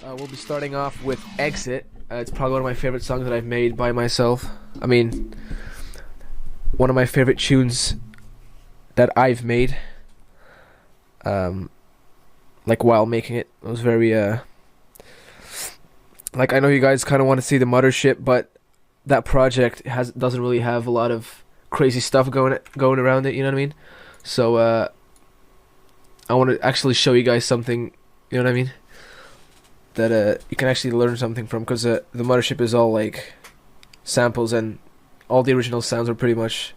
We'll be starting off with Exit. It's probably one of my favorite songs that I've made by myself. I mean, one of my favorite tunes that I've made. Like while making it, it was very like, I know you guys kind of want to see the Mothership, but that project doesn't really have a lot of crazy stuff going around it. You know what I mean? So I want to actually show you guys something. You know what I mean? That you can actually learn something from, because the Mothership is all like samples, and all the original sounds are pretty much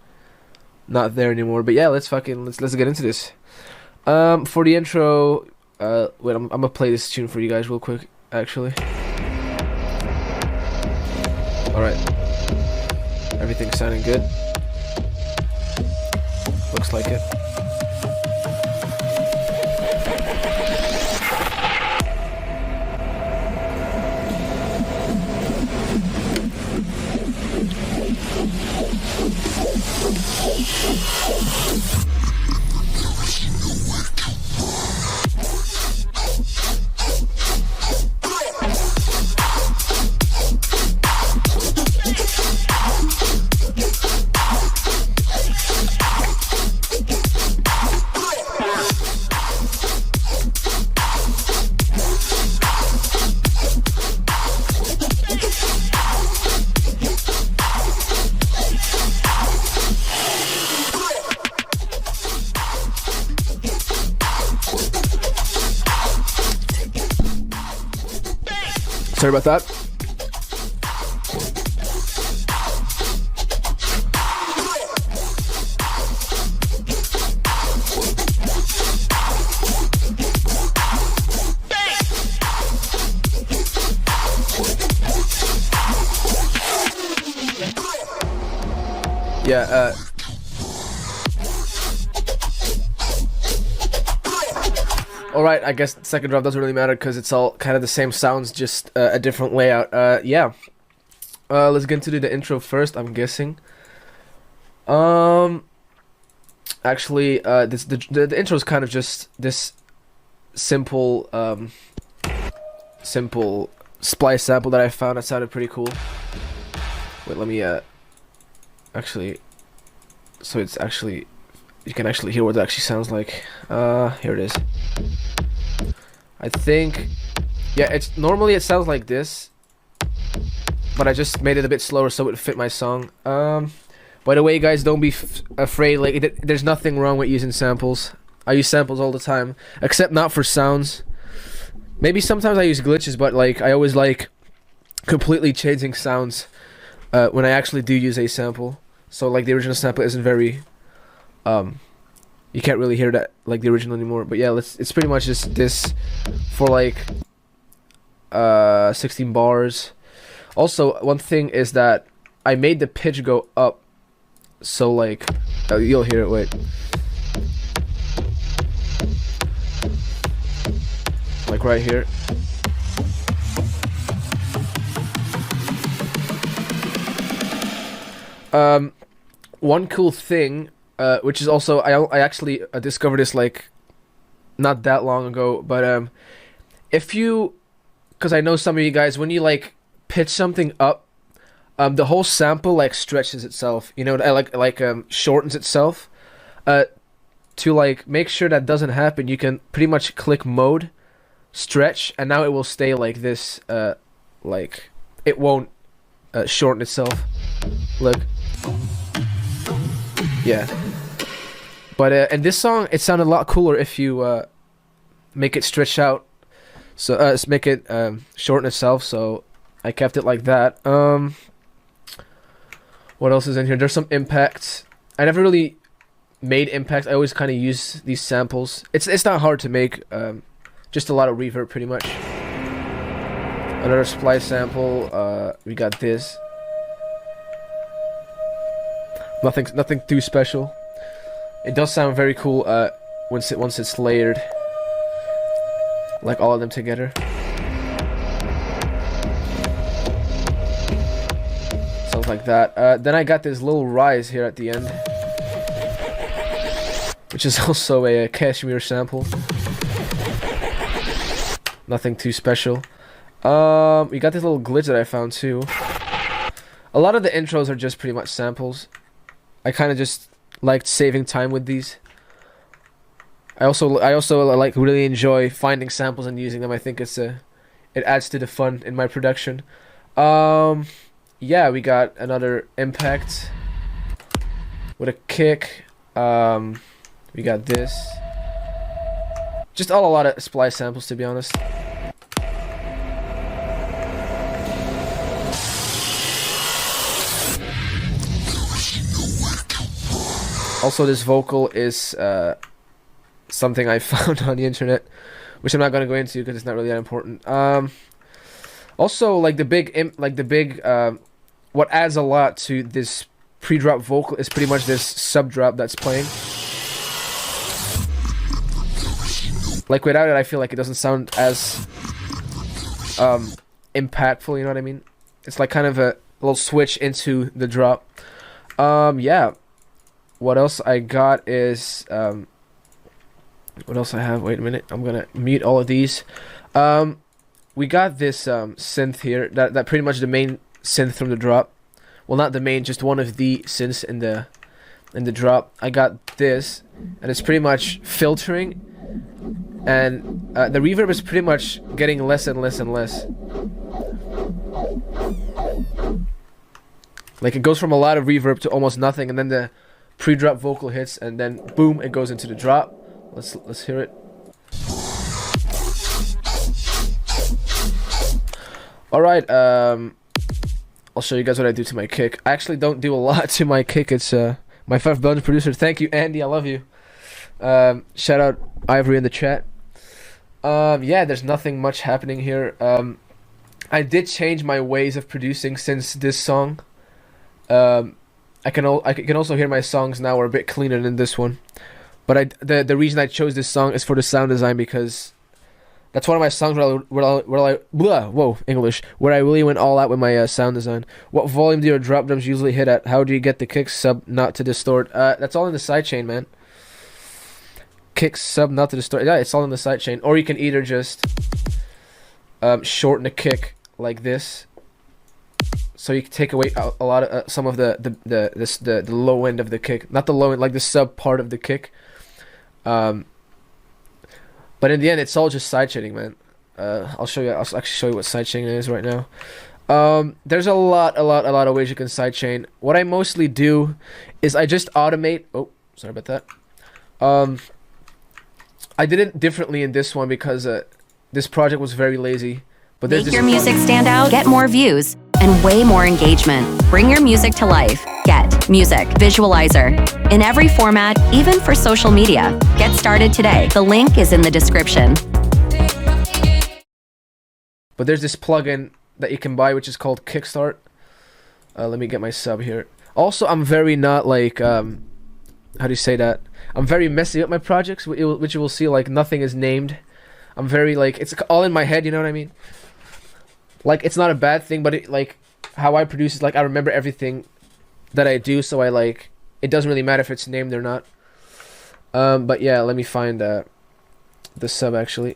not there anymore. But yeah, let's get into this. For the intro, wait, I'm gonna play this tune for you guys real quick, actually. Alright. Everything's sounding good. Looks like it. Sorry about that. Yeah, alright, I guess the second drop doesn't really matter because it's all kind of the same sounds, just a different layout. Yeah. Let's get into the intro first, I'm guessing. Actually, the intro is kind of just this simple, simple splice sample that I found that sounded pretty cool. Wait, let me, actually, so it's actually, you can actually hear what it actually sounds like. Here it is. I think, yeah, it's normally it sounds like this, but I just made it a bit slower so it would fit my song. By the way, guys, don't be afraid. Like, there's nothing wrong with using samples. I use samples all the time, except not for sounds. Maybe sometimes I use glitches, but like I always like completely changing sounds when I actually do use a sample. So like the original sample isn't very you can't really hear that like the original anymore. But yeah, it's pretty much just this for like 16 bars. Also, one thing is that I made the pitch go up, so like you'll hear it. Wait, like right here. One cool thing, which is also I actually discovered this like not that long ago, but if you, because I know some of you guys, when you like pitch something up, the whole sample like stretches itself, you know, like shortens itself. To like make sure that doesn't happen, you can pretty much click mode stretch, and now it will stay like this. Like it won't shorten itself. Look. Yeah, but in this song, it sounded a lot cooler if you make it stretch out. So let's make it shorten itself. So I kept it like that. What else is in here? There's some impact. I never really made impact. I always kind of use these samples. It's not hard to make. Just a lot of reverb, pretty much. Another splice sample. We got this. Nothing too special. It does sound very cool once it's layered, like all of them together. Sounds like that. Then I got this little rise here at the end, which is also a Kashmir sample. Nothing too special. We got this little glitch that I found too. A lot of the intros are just pretty much samples. I kind of just liked saving time with these. I also like really enjoy finding samples and using them. I think it adds to the fun in my production. Yeah, we got another impact with a kick. We got this. Just a lot of splice samples, to be honest. Also, this vocal is something I found on the internet, which I'm not gonna go into because it's not really that important. Also, like the big what adds a lot to this pre-drop vocal is pretty much this sub drop that's playing. Like without it, I feel like it doesn't sound as impactful. You know what I mean? It's like kind of a little switch into the drop. Yeah. What else I got is what else I have? Wait a minute. I'm gonna mute all of these. We got this synth here. That pretty much the main synth from the drop. Well, not the main, just one of the synths in the drop. I got this, and it's pretty much filtering, and the reverb is pretty much getting less and less and less. Like it goes from a lot of reverb to almost nothing, and then the pre-drop vocal hits, and then boom, it goes into the drop. Let's hear it. All right, I'll show you guys what I do to my kick. I actually don't do a lot to my kick. It's my 5 Belgian producer. Thank you, Andy. I love you. Shout out Ivory in the chat. Yeah, there's nothing much happening here. I did change my ways of producing since this song. I can also hear my songs now are a bit cleaner than this one. But the reason I chose this song is for the sound design, because that's one of my songs where I really went all out with my sound design. What volume do your drop drums usually hit at? How do you get the kick sub not to distort? That's all in the sidechain, man. Kick sub not to distort. Yeah, it's all in the sidechain. Or you can either just shorten the kick like this, so you can take away a lot of some of the low end of the kick, not the low end, like the sub part of the kick. But in the end, it's all just sidechaining, man. I'll show you. I'll actually show you what sidechaining is right now. There's a lot of ways you can sidechain. What I mostly do is I just automate. Oh, sorry about that. I did it differently in this one because this project was very lazy. But make your music stand out, get more views, and way more engagement. Bring your music to life. Get Music Visualizer. In every format, even for social media. Get started today. The link is in the description. But there's this plugin that you can buy which is called Kickstart. Let me get my sub here. Also, I'm very not like, how do you say that? I'm very messy with my projects, which you will see, like, nothing is named. I'm very, like, it's all in my head, you know what I mean? Like, it's not a bad thing, but like, how I produce is, like, I remember everything that I do, so I, like, it doesn't really matter if it's named or not. But yeah, let me find the sub, actually.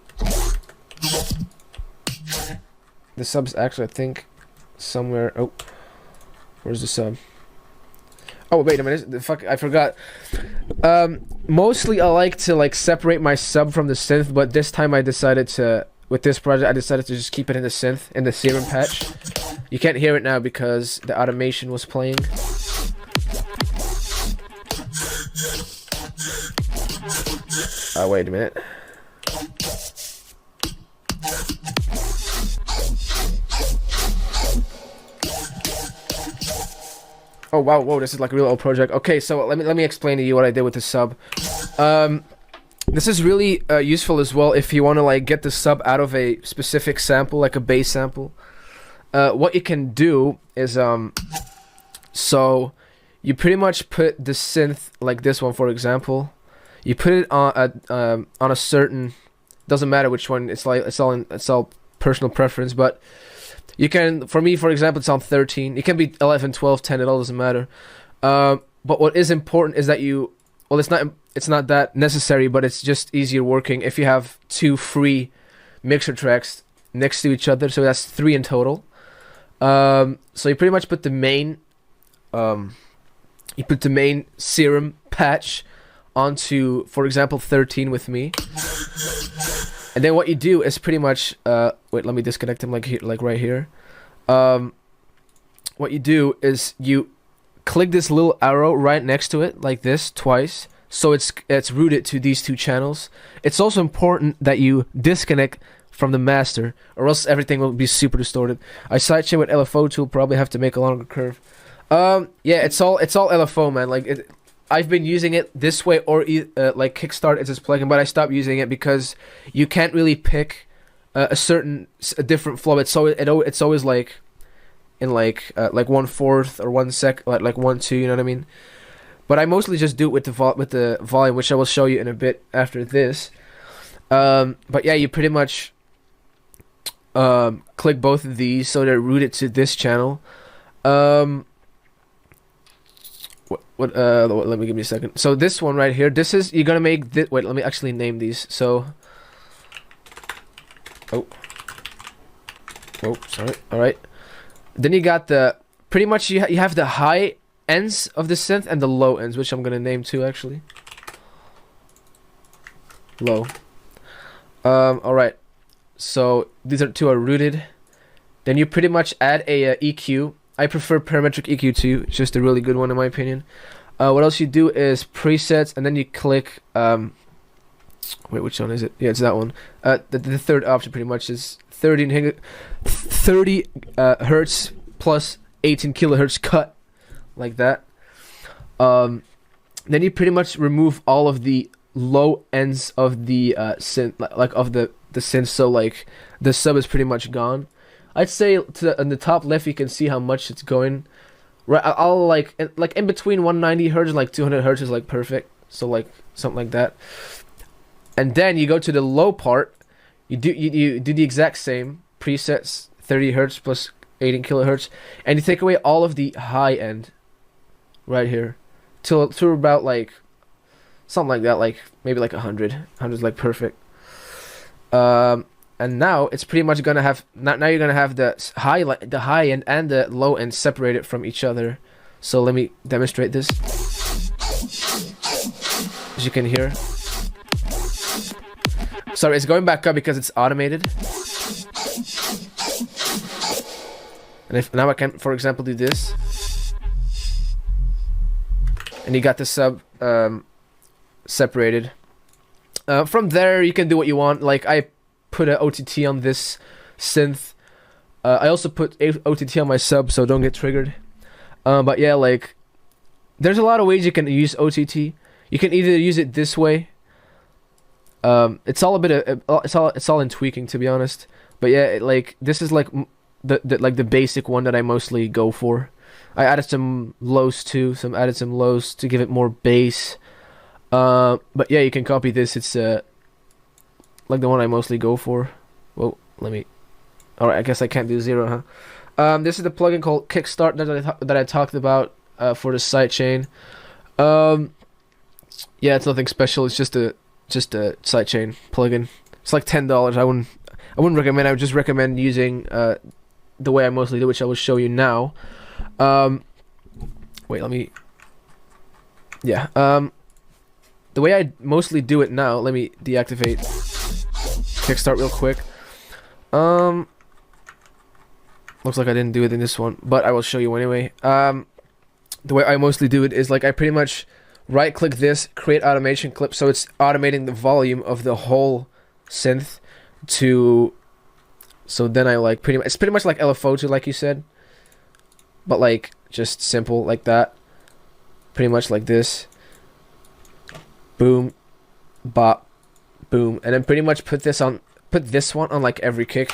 The sub's actually, I think, somewhere. Oh, where's the sub? Oh, wait a minute. The fuck, I forgot. Mostly I like to, like, separate my sub from the synth, but this time I decided to, with this project, I decided to just keep it in the synth, in the serum patch. You can't hear it now because the automation was playing. Wait a minute. Oh wow, whoa, this is like a real old project. Okay, so let me explain to you what I did with the sub. This is really useful as well if you want to, like, get the sub out of a specific sample, like a bass sample. What you can do is so you pretty much put the synth, like this one for example, you put it on a certain, doesn't matter which one, it's all personal preference, but you can, for me, for example, it's on 13. It can be 11, 12, 10, it all doesn't matter. But what is important is that you, well, it's not that necessary, but it's just easier working if you have 2 free mixer tracks next to each other, so that's 3 in total. So you pretty much put the main serum patch onto, for example, 13 with me. And then what you do is pretty much wait, let me disconnect him like here, like right here. What you do is you click this little arrow right next to it like this twice, so it's rooted to these 2 channels. It's also important that you disconnect from the master, or else everything will be super distorted. I sidechain with LFO tool, probably have to make a longer curve. Yeah, it's all LFO, man. Like I've been using it this way, or like Kickstart is this plugin, but I stopped using it because you can't really pick a different flow. It's always like in like 1/4 or 1 sec, like 1/2. You know what I mean? But I mostly just do it with the volume, which I will show you in a bit after this. But yeah, you pretty much click both of these so they're rooted to this channel. Let me give me a second. So this one right here, this is, you're gonna make this. Wait, let me actually name these. So, sorry. All right. Then you got pretty much you have the high ends of the synth and the low ends, which I'm gonna name too actually. Low. All right. So these 2 are rooted. Then you pretty much add a EQ. I prefer parametric EQ too. It's just a really good one in my opinion. What else you do is presets, and then you click. Wait, which one is it? Yeah, it's that one. The third option pretty much is 30 hertz plus 18 kilohertz cut, like that. Then you pretty much remove all of the low ends of the synth, like of the synth. So like the sub is pretty much gone. I'd say on the top left you can see how much it's going. Right, I'll like in between 190 hertz and like 200 hertz is like perfect. So like something like that. And then you go to the low part. You do the exact same presets, 30 hertz plus 18 kilohertz, and you take away all of the high end. Right here, to about like something like that, like maybe like 100. 100 is like perfect. And now it's pretty much gonna have now you're gonna have the high end and the low end separated from each other. So let me demonstrate this. As you can hear, sorry, it's going back up because it's automated. And if now I can, for example, do this, and you got the sub separated. From there you can do what you want. Like I put an OTT on this synth. I also put OTT on my sub, so don't get triggered. But yeah, like there's a lot of ways you can use OTT. You can either use it this way. It's all a bit of it's all in tweaking, to be honest. But yeah, like this is like the basic one that I mostly go for. I added some lows too. Added some lows to give it more bass. But yeah, you can copy this. It's like the one I mostly go for. Well, let me. All right, I guess I can't do 0, huh? This is the plugin called Kickstart that I talked about for the sidechain. Yeah, it's nothing special. It's just a sidechain plugin. It's like $10. I wouldn't recommend. I would just recommend using the way I mostly do, which I will show you now. Wait, let me. Yeah. The way I mostly do it now. Let me deactivate Kickstart real quick. Looks like I didn't do it in this one, but I will show you anyway. The way I mostly do it is like I pretty much right click this, create automation clip, so it's automating the volume of the whole synth to. So then I like it's pretty much like LFO tool, like you said, but like just simple like that. Pretty much like this. Boom, bop, boom, and then pretty much put this one on like every kick.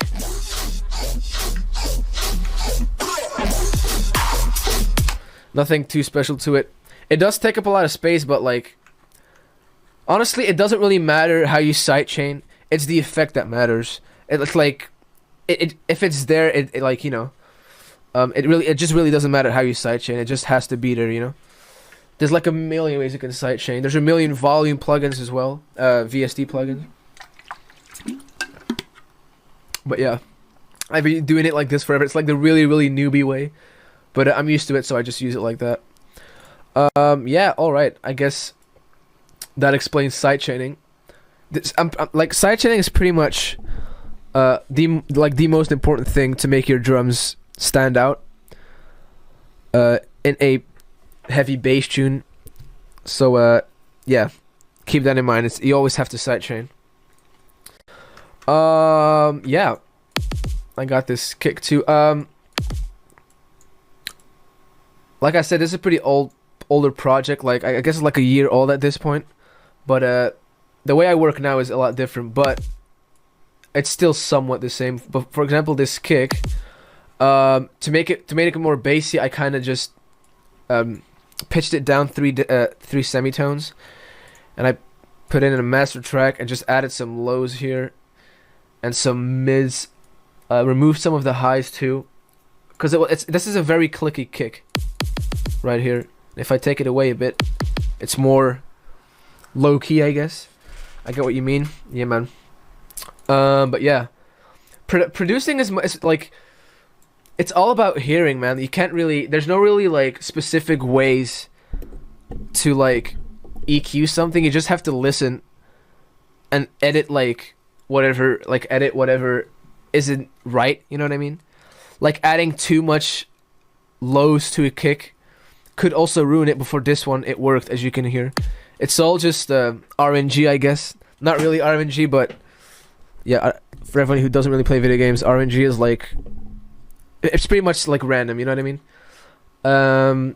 Nothing too special to it. It does take up a lot of space, but like honestly, it doesn't really matter how you sidechain. It's the effect that matters. It's like if it's there, it like, you know, it just really doesn't matter how you sidechain. It just has to be there, you know. There's like a million ways you can sidechain. There's a million volume plugins as well, VST plugins. But yeah, I've been doing it like this forever. It's like the really, really newbie way, but I'm used to it, so I just use it like that. Yeah, all right. I guess that explains sidechaining. Like sidechaining is pretty much the most important thing to make your drums stand out in a heavy bass tune. So yeah, keep that in mind. You always have to sidechain. Yeah, I got this kick too. Like I said, this is a pretty older project. Like I guess it's like a year old at this point. But the way I work now is a lot different. But it's still somewhat the same. But for example, this kick, to make it more bassy, I kind of just pitched it down three semitones, and I put it in a master track and just added some lows here and some mids. Removed some of the highs too, because this is a very clicky kick right here. If I take it away a bit, it's more low key, I guess. I get what you mean. Yeah, man. But yeah, producing is like, it's all about hearing, man. You can't really, there's no really like specific ways to like EQ something. You just have to listen and edit like whatever isn't right, you know what I mean? Like adding too much lows to a kick could also ruin it. Before this one, it worked, as you can hear. It's all just RNG, I guess. Not really RNG, but yeah, for everyone who doesn't really play video games, RNG is like, it's pretty much like random, you know what I mean?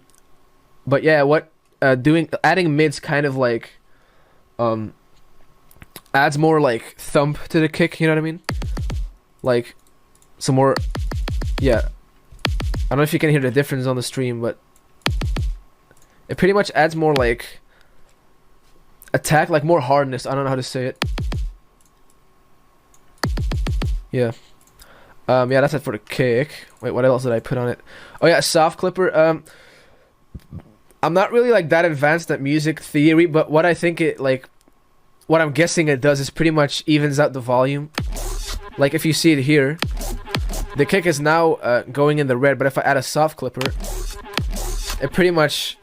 But yeah, adding mids kind of like adds more like thump to the kick, you know what I mean? Like some more, yeah. I don't know if you can hear the difference on the stream, but it pretty much adds more like attack, like more hardness. I don't know how to say it. Yeah. Yeah, that's it for the kick. Wait, what else did I put on it? Oh yeah, soft clipper. I'm not really like that advanced at music theory, but what I think what I'm guessing it does is pretty much evens out the volume. Like if you see it here, the kick is now going in the red, but if I add a soft clipper, it pretty much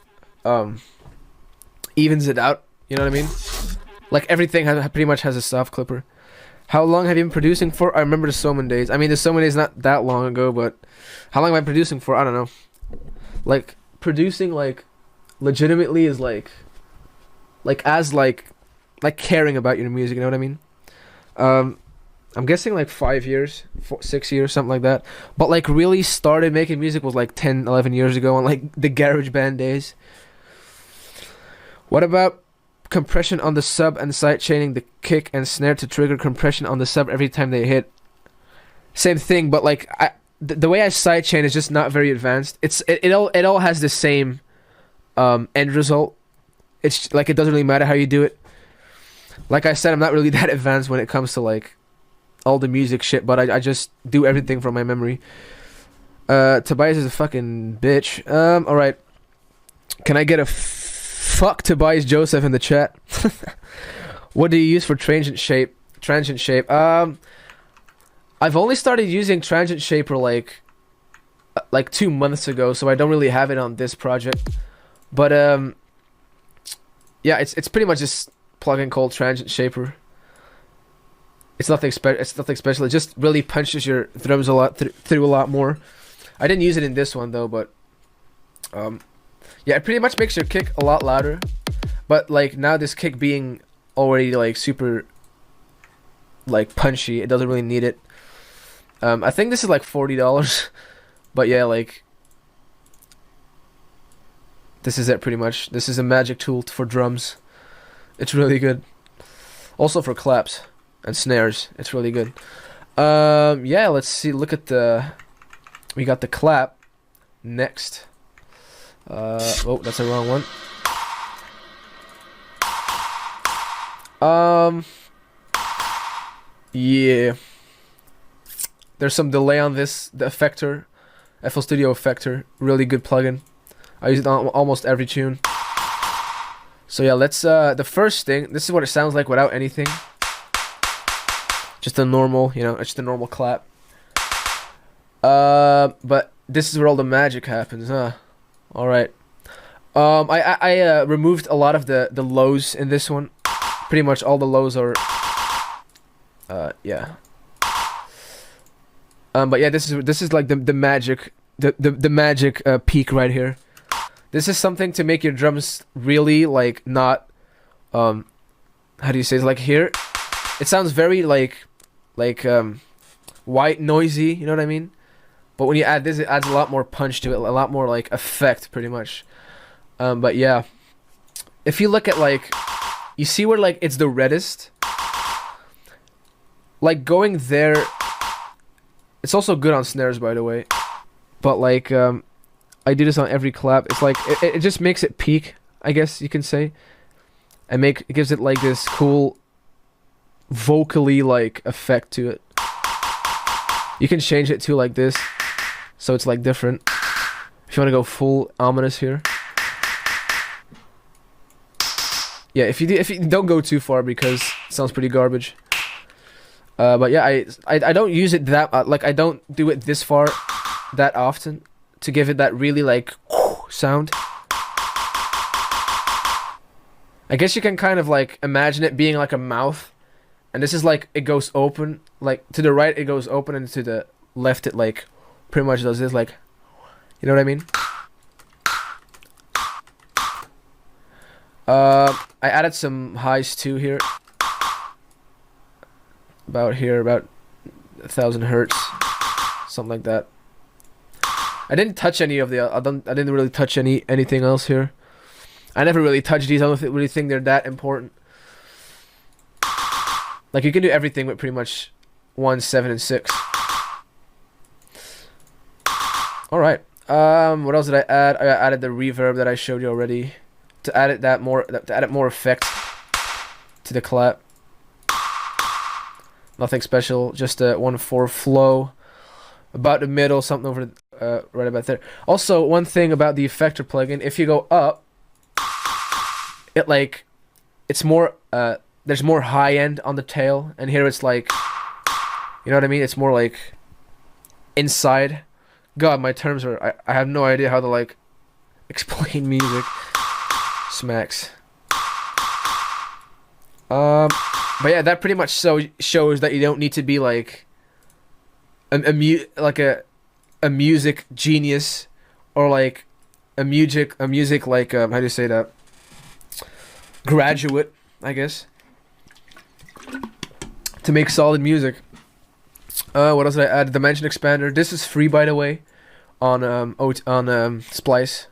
evens it out. You know what I mean? Like everything pretty much has a soft clipper. How long have you been producing for? I remember the Soman days. I mean, the Soman days not that long ago, but how long am I producing for? I don't know. Like producing like legitimately is like caring about your music. You know what I mean? I'm guessing like 5 years, 6 years, something like that. But like really started making music was like 10, 11 years ago on like the GarageBand days. What about compression on the sub and sidechaining the kick and snare to trigger compression on the sub every time they hit? Same thing, but like the way I sidechain is just not very advanced. It all has the same end result. It's like it doesn't really matter how you do it. Like I said, I'm not really that advanced when it comes to like all the music shit, but I just do everything from my memory. Tobias is a fucking bitch. Alright. Can I get a fuck Tobias Joseph in the chat? What do you use for transient shape? I've only started using transient shaper like 2 months ago, so I don't really have it on this project. But yeah, it's pretty much just plugin called transient shaper. It's nothing special. It just really punches your drums a lot through a lot more. I didn't use it in this one though, but yeah, it pretty much makes your kick a lot louder. But like now, this kick being already like super like punchy, it doesn't really need it. I think this is like $40, but yeah, like this is it pretty much. This is a magic tool for drums. It's really good. Also for claps and snares, it's really good. Yeah, let's see. Look at we got the clap next. Oh, that's the wrong one. Yeah. There's some delay on this. The effector, FL Studio effector, really good plugin. I use it on almost every tune. So yeah, let's the first thing. This is what it sounds like without anything. Just a normal, it's just a normal clap. But this is where all the magic happens, huh? All right. I removed a lot of the lows in this one. Pretty much all the lows are. Yeah. But yeah, this is like the magic the magic peak right here. This is something to make your drums really like not how do you say it? Like here, it sounds very like white noisy. You know what I mean? But when you add this, it adds a lot more punch to it, a lot more like effect, pretty much. But yeah, if you look at like, you see where like it's the reddest. Like going there, it's also good on snares, by the way. But like, I do this on every clap. It's like it just makes it peak, I guess you can say, and it gives it like this cool, vocally like effect to it. You can change it to like this, so it's like different. If you want to go full ominous here. Yeah, if you don't go too far because it sounds pretty garbage. But yeah, I don't use it that like I don't do it this far that often to give it that really like sound. I guess you can kind of like imagine it being like a mouth, and this is like it goes open, like to the right it goes open, and to the left it like pretty much does this, like, you know what I mean? I added some highs too here. About 1,000 hertz, something like that. I didn't touch any of the. I didn't really touch anything else here. I never really touched these. I don't really think they're that important. Like you can do everything with pretty much 1, 7, and 6. All right. What else did I add? I added the reverb that I showed you already to add it more effect to the clap. Nothing special, just a 1/4 flow, about the middle, something over right about there. Also, one thing about the effector plugin, if you go up, it's more there's more high end on the tail, and here it's like, you know what I mean? It's more like inside. God, my terms are I have no idea how to like explain music. Smacks. But yeah, that pretty much shows that you don't need to be like a music genius, or like a music like how do you say that, graduate, I guess, to make solid music. What else did I add? Dimension expander. This is free, by the way, on Splice.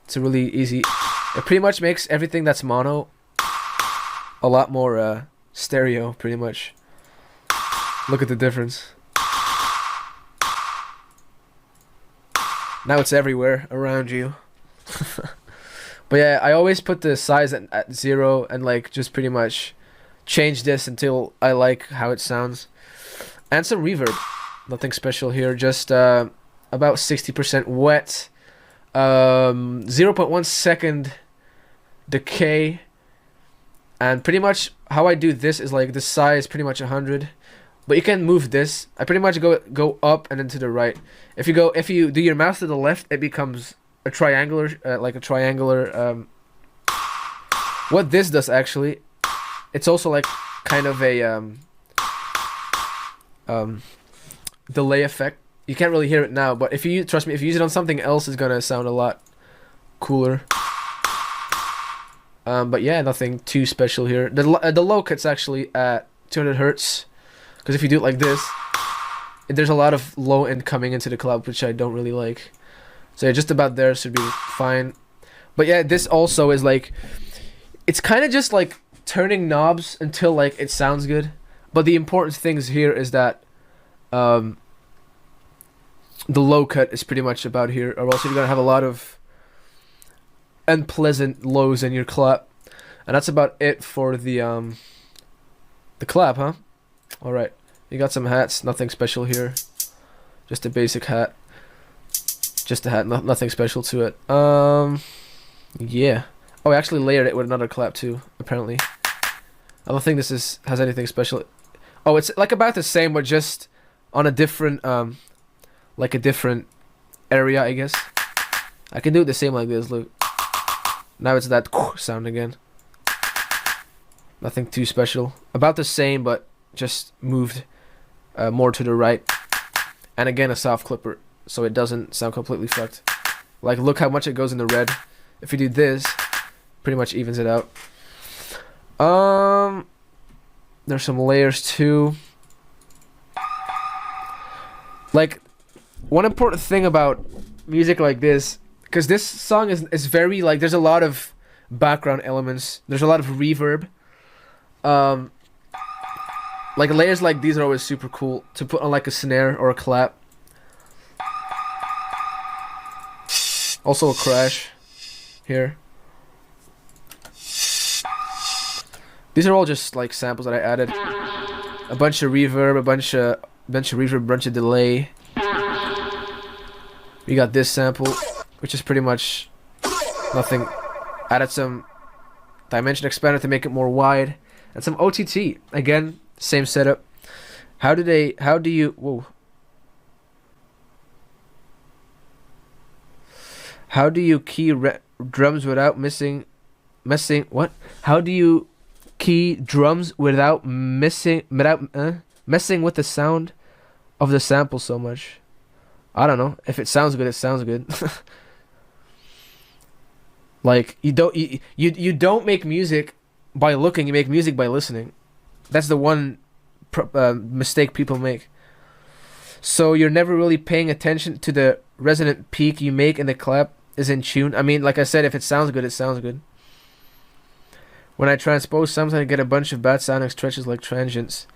It's really easy. It pretty much makes everything that's mono a lot more stereo, pretty much. Look at the difference. Now it's everywhere around you. But yeah, I always put the size at 0 and like just pretty much change this until I like how it sounds. And some reverb. Nothing special here, just about 60% wet. 0.1 second decay. And pretty much how I do this is like the size pretty much 100, but you can move this. I pretty much go up and then to the right. If you do your mouse to the left, it becomes a triangular, what this does actually, it's also like kind of a delay effect. You can't really hear it now, but trust me, if you use it on something else, it's gonna sound a lot cooler. But yeah, nothing too special here. The low cut's actually at 200 hertz, because if you do it like this, there's a lot of low end coming into the clap, which I don't really like. So yeah, just about there should be fine. But yeah, this also is like, it's kind of just like turning knobs until like it sounds good. But the important things here is that the low cut is pretty much about here, or else you're gonna have a lot of unpleasant lows in your clap. And that's about it for the clap, huh? Alright, you got some hats, nothing special here, just a basic hat, just a hat, nothing special to it. Yeah, oh, I actually layered it with another clap too, apparently. I don't think this has anything special. Oh, it's like about the same, but just on a different like a different area, I guess. I can do it the same like this, look. Now it's that sound again. Nothing too special. About the same, but just moved more to the right. And again, a soft clipper, so it doesn't sound completely fucked. Like, look how much it goes in the red. If you do this, pretty much evens it out. There's some layers too. Like, one important thing about music like this, because this song is very, like, there's a lot of background elements. There's a lot of reverb. Like, layers like these are always super cool to put on, like, a snare or a clap. Also a crash here. These are all just, like, samples that I added. A bunch of reverb, a bunch of reverb, bunch of delay. We got this sample, which is pretty much nothing. Added some dimension expander to make it more wide, and some OTT. Again, same setup. How do you? Whoa. How do you key drums without messing? What? How do you key drums without messing with the sound of the sample so much? I don't know. If it sounds good, it sounds good. Like, you don't make music by looking. You make music by listening. That's the one mistake people make. So you're never really paying attention to the resonant peak you make in the clap is in tune. I mean, like I said, if it sounds good, it sounds good. When I transpose, sometimes I get a bunch of bad sounding stretches like transients.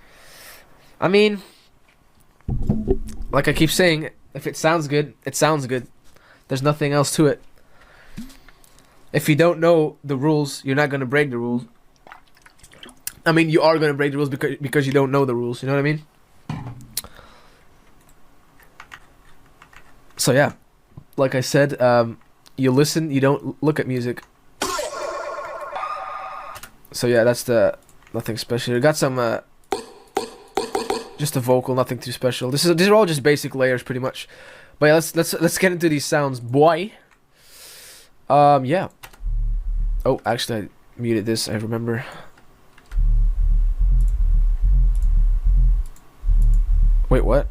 I mean, like I keep saying, if it sounds good, it sounds good. There's nothing else to it. If you don't know the rules, you're not going to break the rules. I mean, you are going to break the rules because you don't know the rules. You know what I mean? So yeah, like I said, you listen, you don't look at music. So yeah, that's the nothing special. We got some just a vocal, nothing too special. These are all just basic layers, pretty much. But yeah, let's get into these sounds, boy. Yeah. Oh, actually, I muted this. I remember. Wait, what?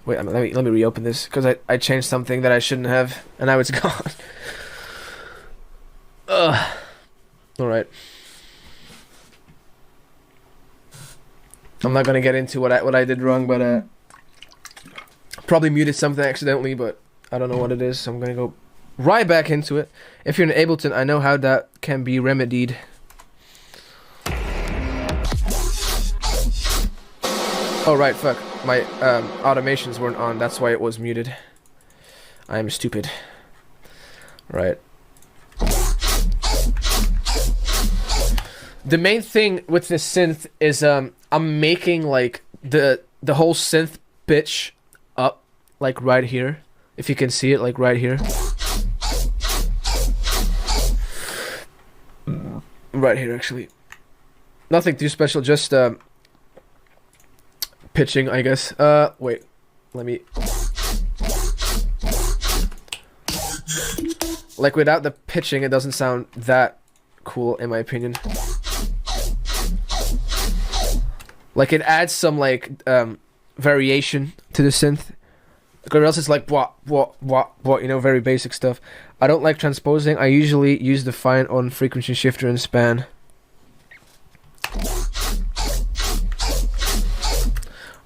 Wait, let me reopen this because I changed something that I shouldn't have, and now it's gone. Ugh. All right. I'm not gonna get into what I did wrong, but probably muted something accidentally, but I don't know what it is, so I'm gonna go right back into it. If you're in Ableton, I know how that can be remedied. Oh right, fuck. My automations weren't on, that's why it was muted. I am stupid. Right. The main thing with this synth is I'm making like the whole synth pitch up, like right here. If you can see it, like right here. Right here, actually. Nothing too special, just pitching, I guess. Wait, let me. Like without the pitching, it doesn't sound that cool, in my opinion. Like it adds some like variation to the synth. Or else it's like what, you know, very basic stuff. I don't like transposing. I usually use the fine on frequency shifter and span.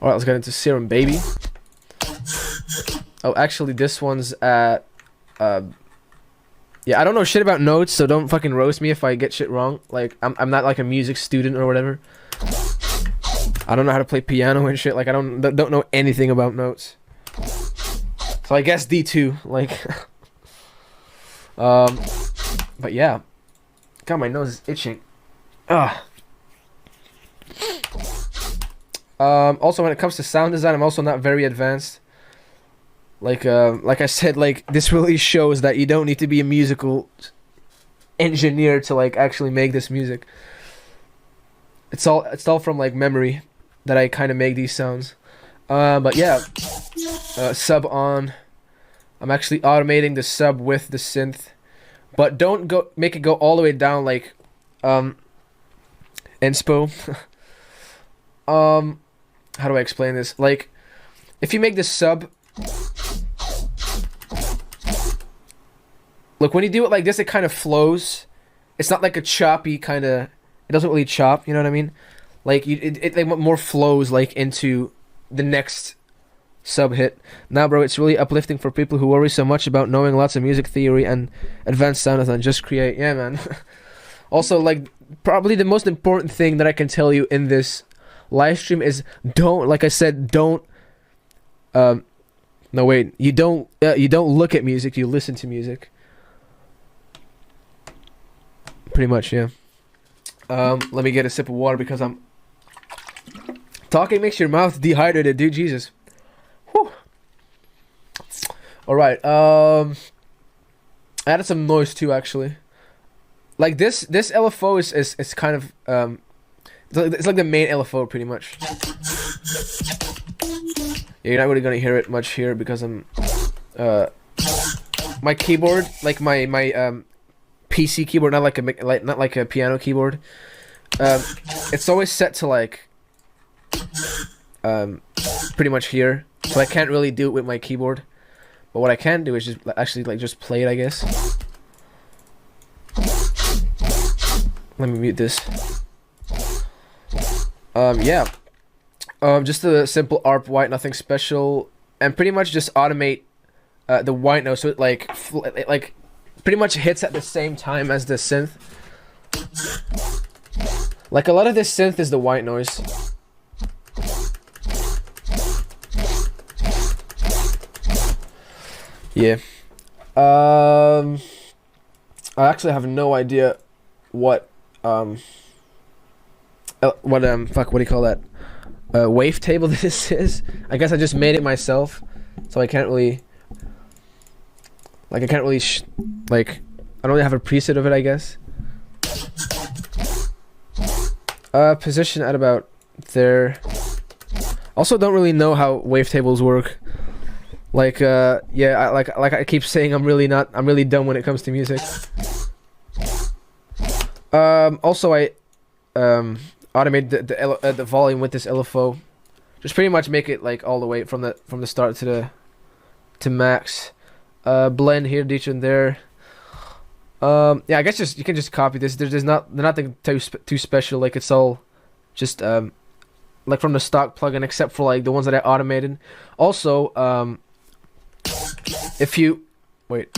Alright, let's get into Serum Baby. Oh, actually this one's at yeah, I don't know shit about notes, so don't fucking roast me if I get shit wrong. Like I'm not like a music student or whatever. I don't know how to play piano and shit. Like I don't know anything about notes. So I guess D2, like but yeah. God, my nose is itching. Ugh. Also when it comes to sound design, I'm also not very advanced. Like I said, like this really shows that you don't need to be a musical engineer to like actually make this music. It's all from like memory that I kind of make these sounds. But yeah, sub on. I'm actually automating the sub with the synth, but don't go make it go all the way down like inspo. How do I explain this? Like, if you make the sub, look, when you do it like this, it kind of flows. It's not like a choppy kind of. It doesn't really chop. You know what I mean? Like it like more flows like into the next sub hit. Now, bro, it's really uplifting for people who worry so much about knowing lots of music theory and advanced sound design. Just create, yeah, man. Also, like, probably the most important thing that I can tell you in this live stream is don't, like I said, don't. No, wait, you don't look at music. You listen to music. Pretty much, yeah. Let me get a sip of water because I'm talking makes your mouth dehydrated, dude. Jesus. Whew. All right. I added some noise too, actually. Like this LFO is kind of it's like the main LFO pretty much. Yeah, you're not really gonna hear it much here because I'm my keyboard, like my PC keyboard, not like a piano keyboard. It's always set to like pretty much here, so I can't really do it with my keyboard. But what I can do is just actually like just play it, I guess. Let me mute this. Yeah. Just a simple ARP white, nothing special, and pretty much just automate the white note so it like pretty much hits at the same time as the synth. Like a lot of this synth is the white noise. Yeah. I actually have no idea what fuck, what do you call that? Wavetable this is. I guess I just made it myself, so I can't really like I don't really have a preset of it, I guess. Position at about there. Also, don't really know how wavetables work. Like yeah, like I keep saying, I'm really dumb when it comes to music. Also I automate the volume with this LFO. Just pretty much make it like all the way from the start to max. Blend here, ditch in there. Yeah, I guess you can just copy this. There's nothing too special. Like it's all just like from the stock plugin, except for like the ones that I automated. Also, if you wait,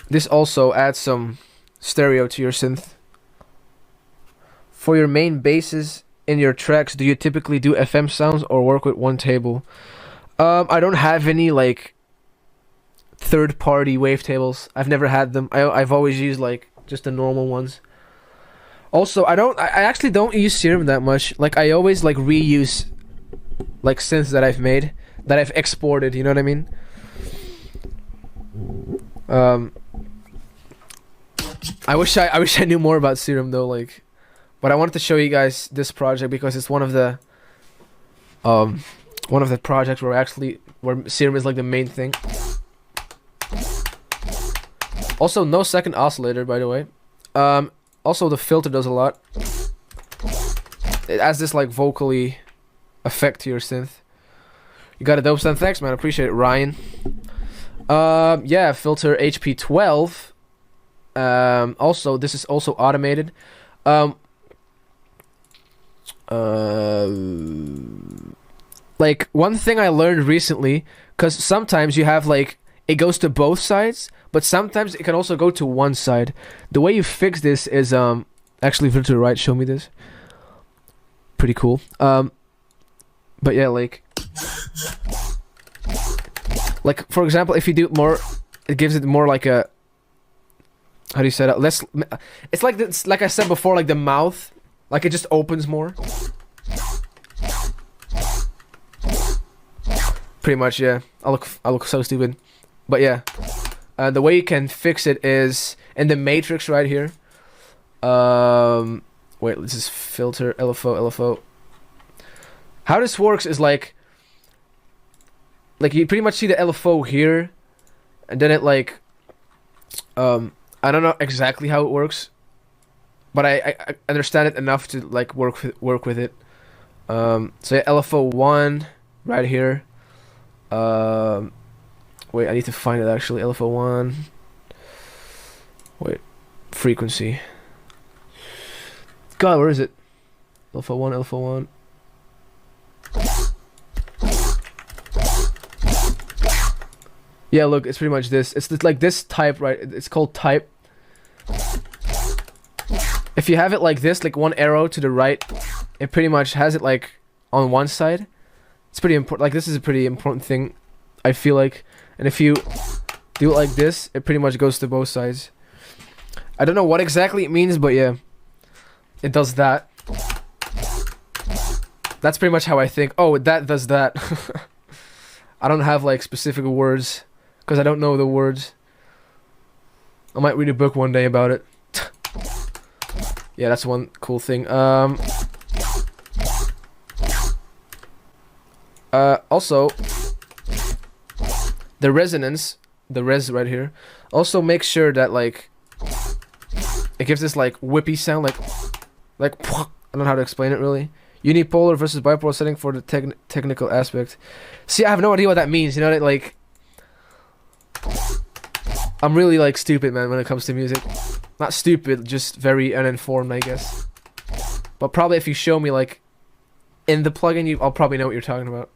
this also adds some stereo to your synth. For your main basses in your tracks, do you typically do FM sounds or work with one table? I don't have any like third-party wavetables. I've never had them. I've always used like just the normal ones. Also, I actually don't use Serum that much. Like I always like reuse like synths that I've made, that I've exported, you know what I mean? I wish I knew more about Serum though, like, but I wanted to show you guys this project because it's one of the projects where Serum is like the main thing. Also, no second oscillator, by the way. Also, the filter does a lot. It adds this like vocally effect to your synth. You got a dope sound. Thanks, man. Appreciate it, Ryan. Yeah, filter HP12. Also, this is also automated. Like one thing I learned recently, because sometimes you have like it goes to both sides, but sometimes it can also go to one side. The way you fix this is actually to the right. Show me this. Pretty cool. But yeah, like for example, if you do more, it gives it more like a, how do you say that? Less. It's like this, like I said before, like the mouth, like it just opens more. Pretty much, yeah. I look so stupid, but yeah. The way you can fix it is in the matrix right here. Wait, this is filter LFO. How this works is like like you pretty much see the LFO here, and then it like, I don't know exactly how it works, but I understand it enough to like work with it. So yeah, LFO 1 right here. Wait, I need to find it actually. LFO 1. Wait, frequency. God, where is it? LFO 1, LFO 1. Yeah, look, it's pretty much this. It's like this type, right? It's called type. If you have it like this, like one arrow to the right, it pretty much has it like on one side. It's pretty important. Like this is a pretty important thing, I feel like. And if you do it like this, it pretty much goes to both sides. I don't know what exactly it means, but yeah, it does that. That's pretty much how I think. Oh, that does that. I don't have like specific words because I don't know the words. I might read a book one day about it. Yeah, that's one cool thing. Also, the resonance, the res right here, also make sure that like it gives this like whippy sound, like I don't know how to explain it really. Unipolar versus bipolar setting for the technical aspect. See, I have no idea what that means. You know, like I'm really like stupid, man, when it comes to music. Not stupid, just very uninformed, I guess. But probably if you show me like in the plugin, I'll probably know what you're talking about.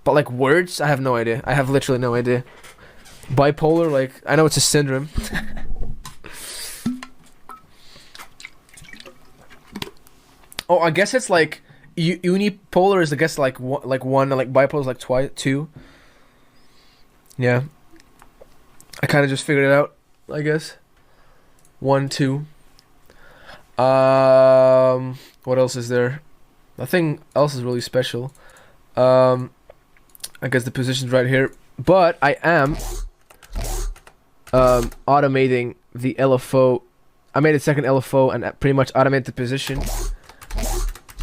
But like words, I have no idea. I have literally no idea. Bipolar, like I know it's a syndrome. Oh, I guess it's like unipolar is I guess like one, and like bipolar is like two. Yeah. I kind of just figured it out, I guess. 1, 2. What else is there? Nothing else is really special. I guess the position's right here, but I am automating the LFO. I made a second LFO and pretty much automated the position.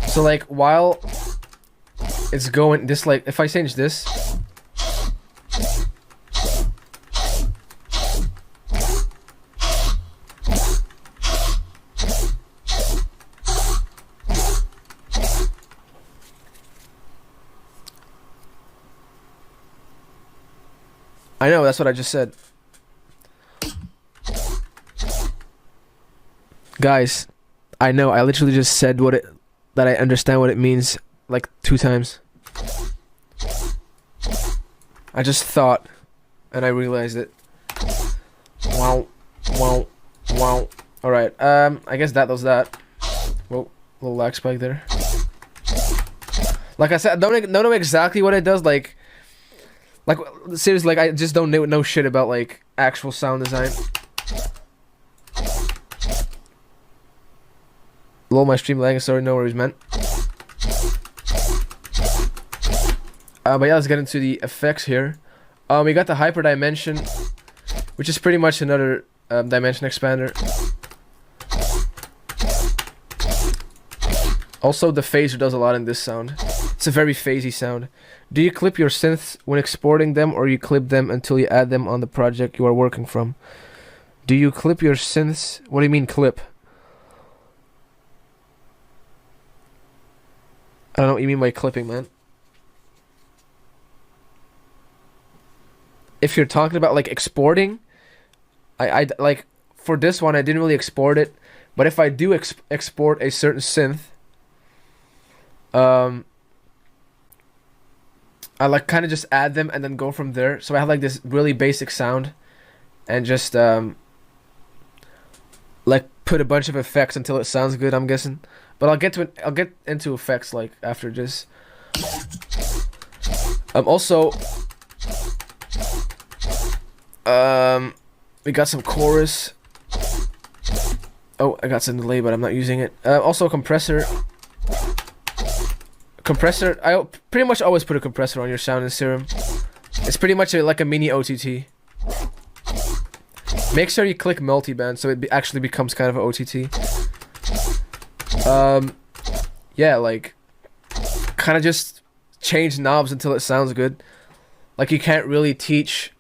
So like while it's going this, like if I change this, I know, that's what I just said. Guys, I know, I literally just said that I understand what it means like 2 times. I just thought and I realized it. Wow. Alright, I guess that does that. Whoa, little lag spike there. Like I said, I don't know exactly what it does, like seriously, like I just don't know shit about like actual sound design. Lol, my stream lagging, sorry, no worries, man. But yeah, let's get into the effects here. We got the hyper dimension, which is pretty much another dimension expander. Also, the phaser does a lot in this sound. It's a very phasey sound. Do you clip your synths when exporting them, or you clip them until you add them on the project you are working from? Do you clip your synths? What do you mean clip? I don't know what you mean by clipping, man. If you're talking about like exporting, I like for this one I didn't really export it, but if I do export a certain synth, I like kind of just add them and then go from there. So I have like this really basic sound, and just like put a bunch of effects until it sounds good, I'm guessing. But I'll get into effects like after this. Also, we got some chorus. Oh, I got some delay, but I'm not using it. Also, compressor. Compressor. I pretty much always put a compressor on your sound in Serum. It's pretty much like a mini OTT. Make sure you click multiband so it actually becomes kind of an OTT. Yeah, like kind of just change knobs until it sounds good. like you can't really teach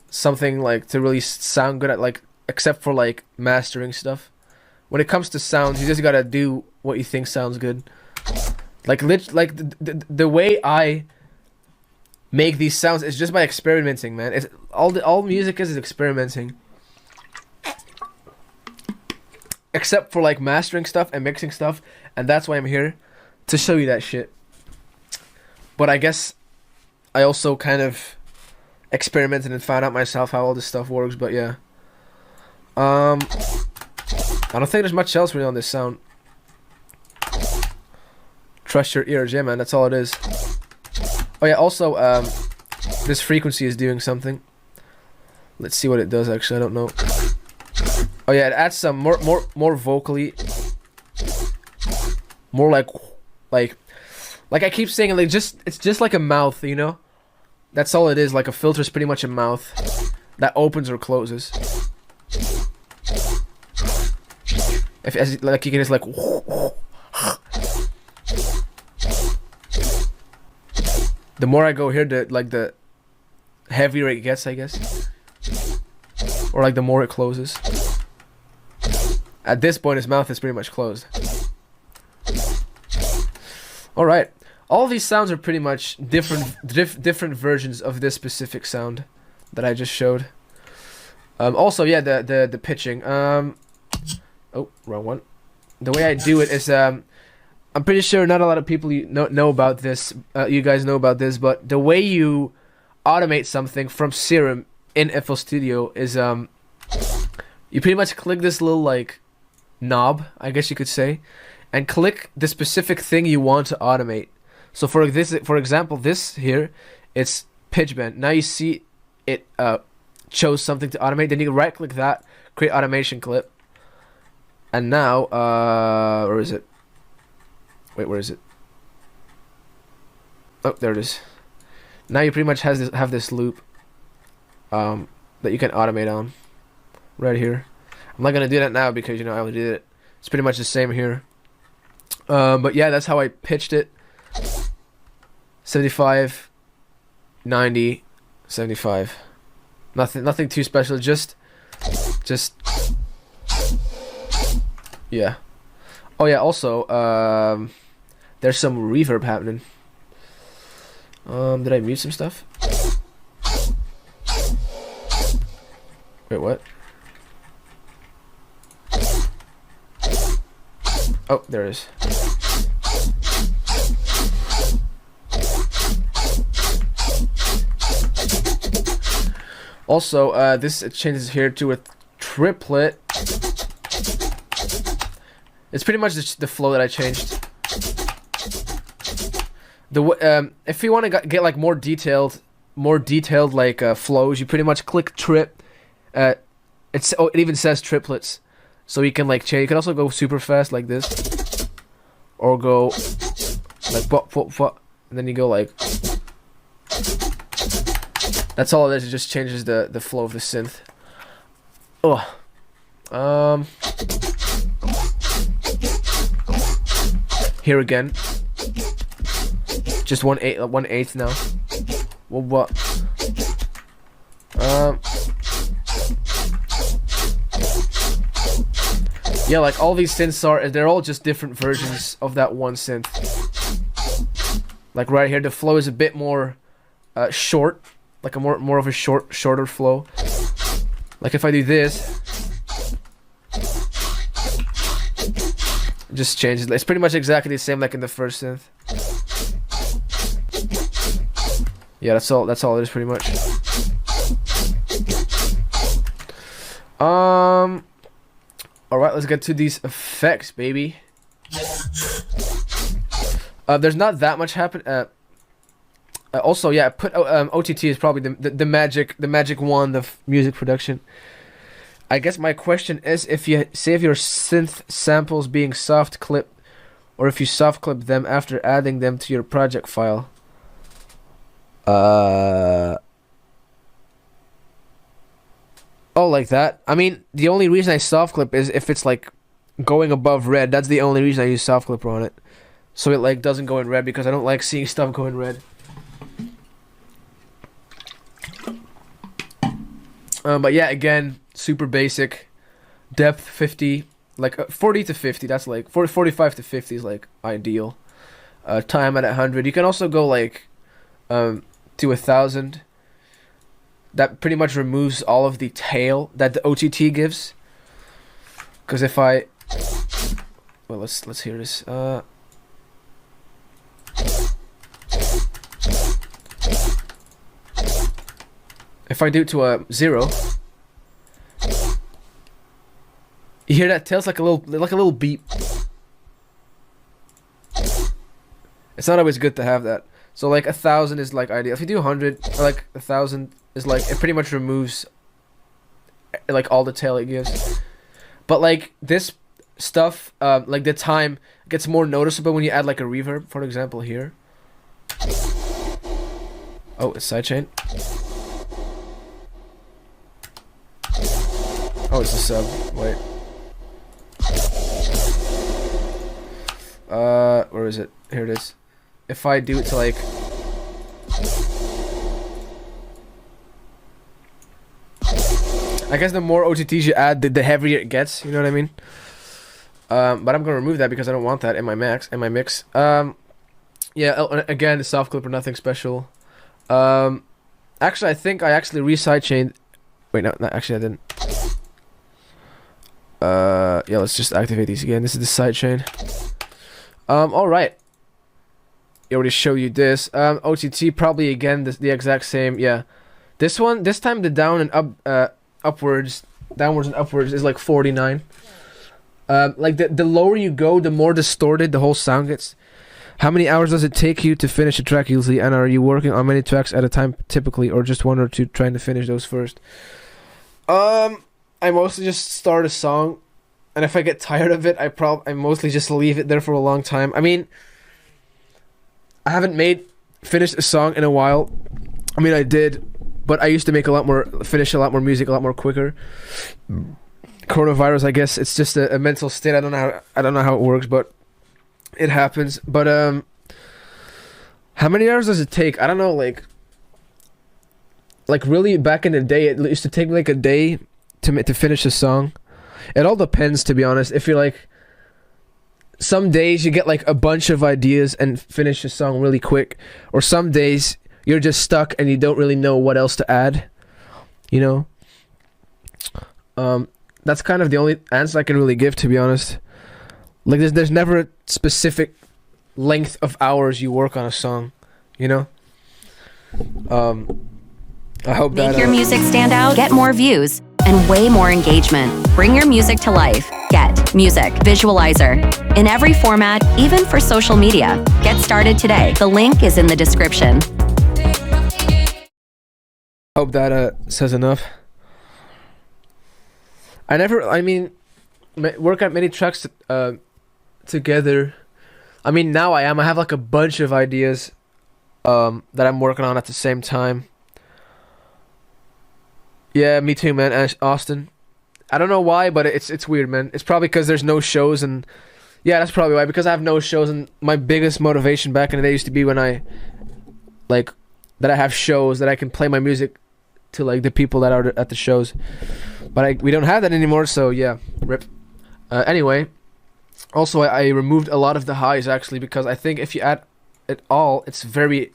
something like to really sound good at, like, except for like mastering stuff. When it comes to sounds, you just gotta do what you think sounds good. Like the way I make these sounds is just by experimenting, man. It's all music is experimenting. Except for like mastering stuff and mixing stuff, and that's why I'm here to show you that shit. But I guess I also kind of experimented and found out myself how all this stuff works, but yeah. I don't think there's much else really on this sound. Trust your ears, yeah, man, that's all it is. Oh yeah, also, this frequency is doing something. Let's see what it does, actually, I don't know. Oh yeah, it adds some more vocally. More like I keep saying, like, it's just like a mouth, you know? That's all it is, like a filter is pretty much a mouth that opens or closes. Like you can just like the more I go here, the heavier it gets, I guess. Or like the more it closes. At this point his mouth is pretty much closed. Alright. All these sounds are pretty much different versions of this specific sound that I just showed. Also, yeah, the pitching. Oh, wrong one. The way I do it is, I'm pretty sure not a lot of people know about this. You guys know about this, but the way you automate something from Serum in FL Studio is, you pretty much click this little like knob, I guess you could say, and click the specific thing you want to automate. So for example, this here, it's pitch bend. Now you see it chose something to automate. Then you right click that, create automation clip. And now, where is it? Wait, where is it? Oh, there it is. Now you pretty much have this loop that you can automate on right here. I'm not gonna do that now because, you know, I already did it. It's pretty much the same here. But yeah, that's how I pitched it. 75, 90, 75. Nothing too special. Just. Yeah. Oh yeah. Also, there's some reverb happening. Did I mute some stuff? Wait, what? Oh, there it is. Also, this changes here to a triplet. It's pretty much just the flow that I changed. If you want to get like more detailed like flows, you pretty much click trip. It even says triplets, so you can like change. You can also go super fast like this, or go like and then you go like. That's all it is. It just changes the flow of the synth. Oh, here again. Just 1/8 now. Well, what? Yeah, like all these synths they're all just different versions of that one synth. Like right here, the flow is a bit more short, like a more of a shorter flow. Like if I do this, it just changes. It's pretty much exactly the same like in the first synth. Yeah, that's all it is pretty much. Alright, let's get to these effects, baby. There's not that much happen. Also, yeah, OTT is probably the magic wand of music production. I guess my question is, if your synth samples being soft clipped, or if you soft clip them after adding them to your project file. Oh, like that? I mean, the only reason I soft clip is if it's like going above red. That's the only reason I use soft clipper on it. So it like doesn't go in red, because I don't like seeing stuff go in red. But yeah, again, super basic. Depth 50, like 40 to 50. That's like 45 to 50 is like ideal. Time at 100. You can also go like to 1,000. That pretty much removes all of the tail that the OTT gives. Because if I, well, let's hear this. If I do it to a 0, you hear that tail's like a little beep. It's not always good to have that. So like 1,000 is like ideal. If you do 100, or like 1,000 is like, it pretty much removes like all the tail it gives. But like this stuff, like the time gets more noticeable when you add like a reverb. For example, here. Oh, it's sidechain. Oh, it's a sub. Wait. Where is it? Here it is. If I do it to like, I guess the more OTTs you add, the heavier it gets. You know what I mean? But I'm gonna remove that because I don't want that in my mix. Yeah. Again, soft clipper, nothing special. Actually, I think I actually re-sidechained. Wait, no, actually I didn't. Yeah, let's just activate these again. This is the sidechain. All right. I already showed you this. OTT probably again the exact same. Yeah, this time the down and upwards and upwards is like 49. Like the lower you go, the more distorted the whole sound gets. How many hours does it take you to finish a track usually, and are you working on many tracks at a time typically, or just one or two trying to finish those first? I mostly just start a song, and if I get tired of it, I mostly just leave it there for a long time. I mean, I haven't finished a song in a while. I mean, I did, but I used to finish a lot more music a lot more quicker. Coronavirus, I guess it's just a mental state. I don't know how it works, but it happens. But how many hours does it take? I don't know. Like really back in the day, it used to take me like a day to finish a song. It all depends, to be honest. If you're like, some days you get like a bunch of ideas and finish a song really quick, or some days you're just stuck and you don't really know what else to add, you know. That's kind of the only answer I can really give, to be honest. Like there's never a specific length of hours you work on a song, you know. I hope that make your music stand out, get more views, and way more engagement. Bring your music to life. Get Music Visualizer. In every format, even for social media. Get started today. The link is in the description. Hope that says enough. I mean, work on many tracks together. I mean, now I have like a bunch of ideas that I'm working on at the same time. Yeah, me too, man. Austin. I don't know why, but it's weird, man. It's probably because there's no shows, and yeah, that's probably why. Because I have no shows, and my biggest motivation back in the day used to be when I have shows that I can play my music to like the people that are at the shows. But we don't have that anymore, so yeah, rip. Anyway, also I removed a lot of the highs actually, because I think if you add it all, it's very,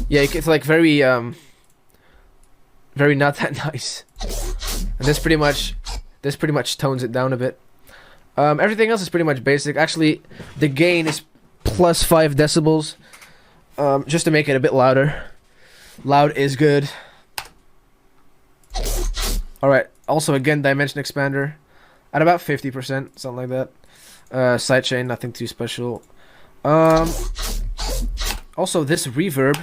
yeah, it's like very very not that nice. And this pretty much tones it down a bit. Everything else is pretty much basic. Actually, the gain is plus 5 decibels, just to make it a bit louder. Loud is good. Alright, also again, dimension expander at about 50%, something like that. Sidechain, nothing too special. Also, this reverb,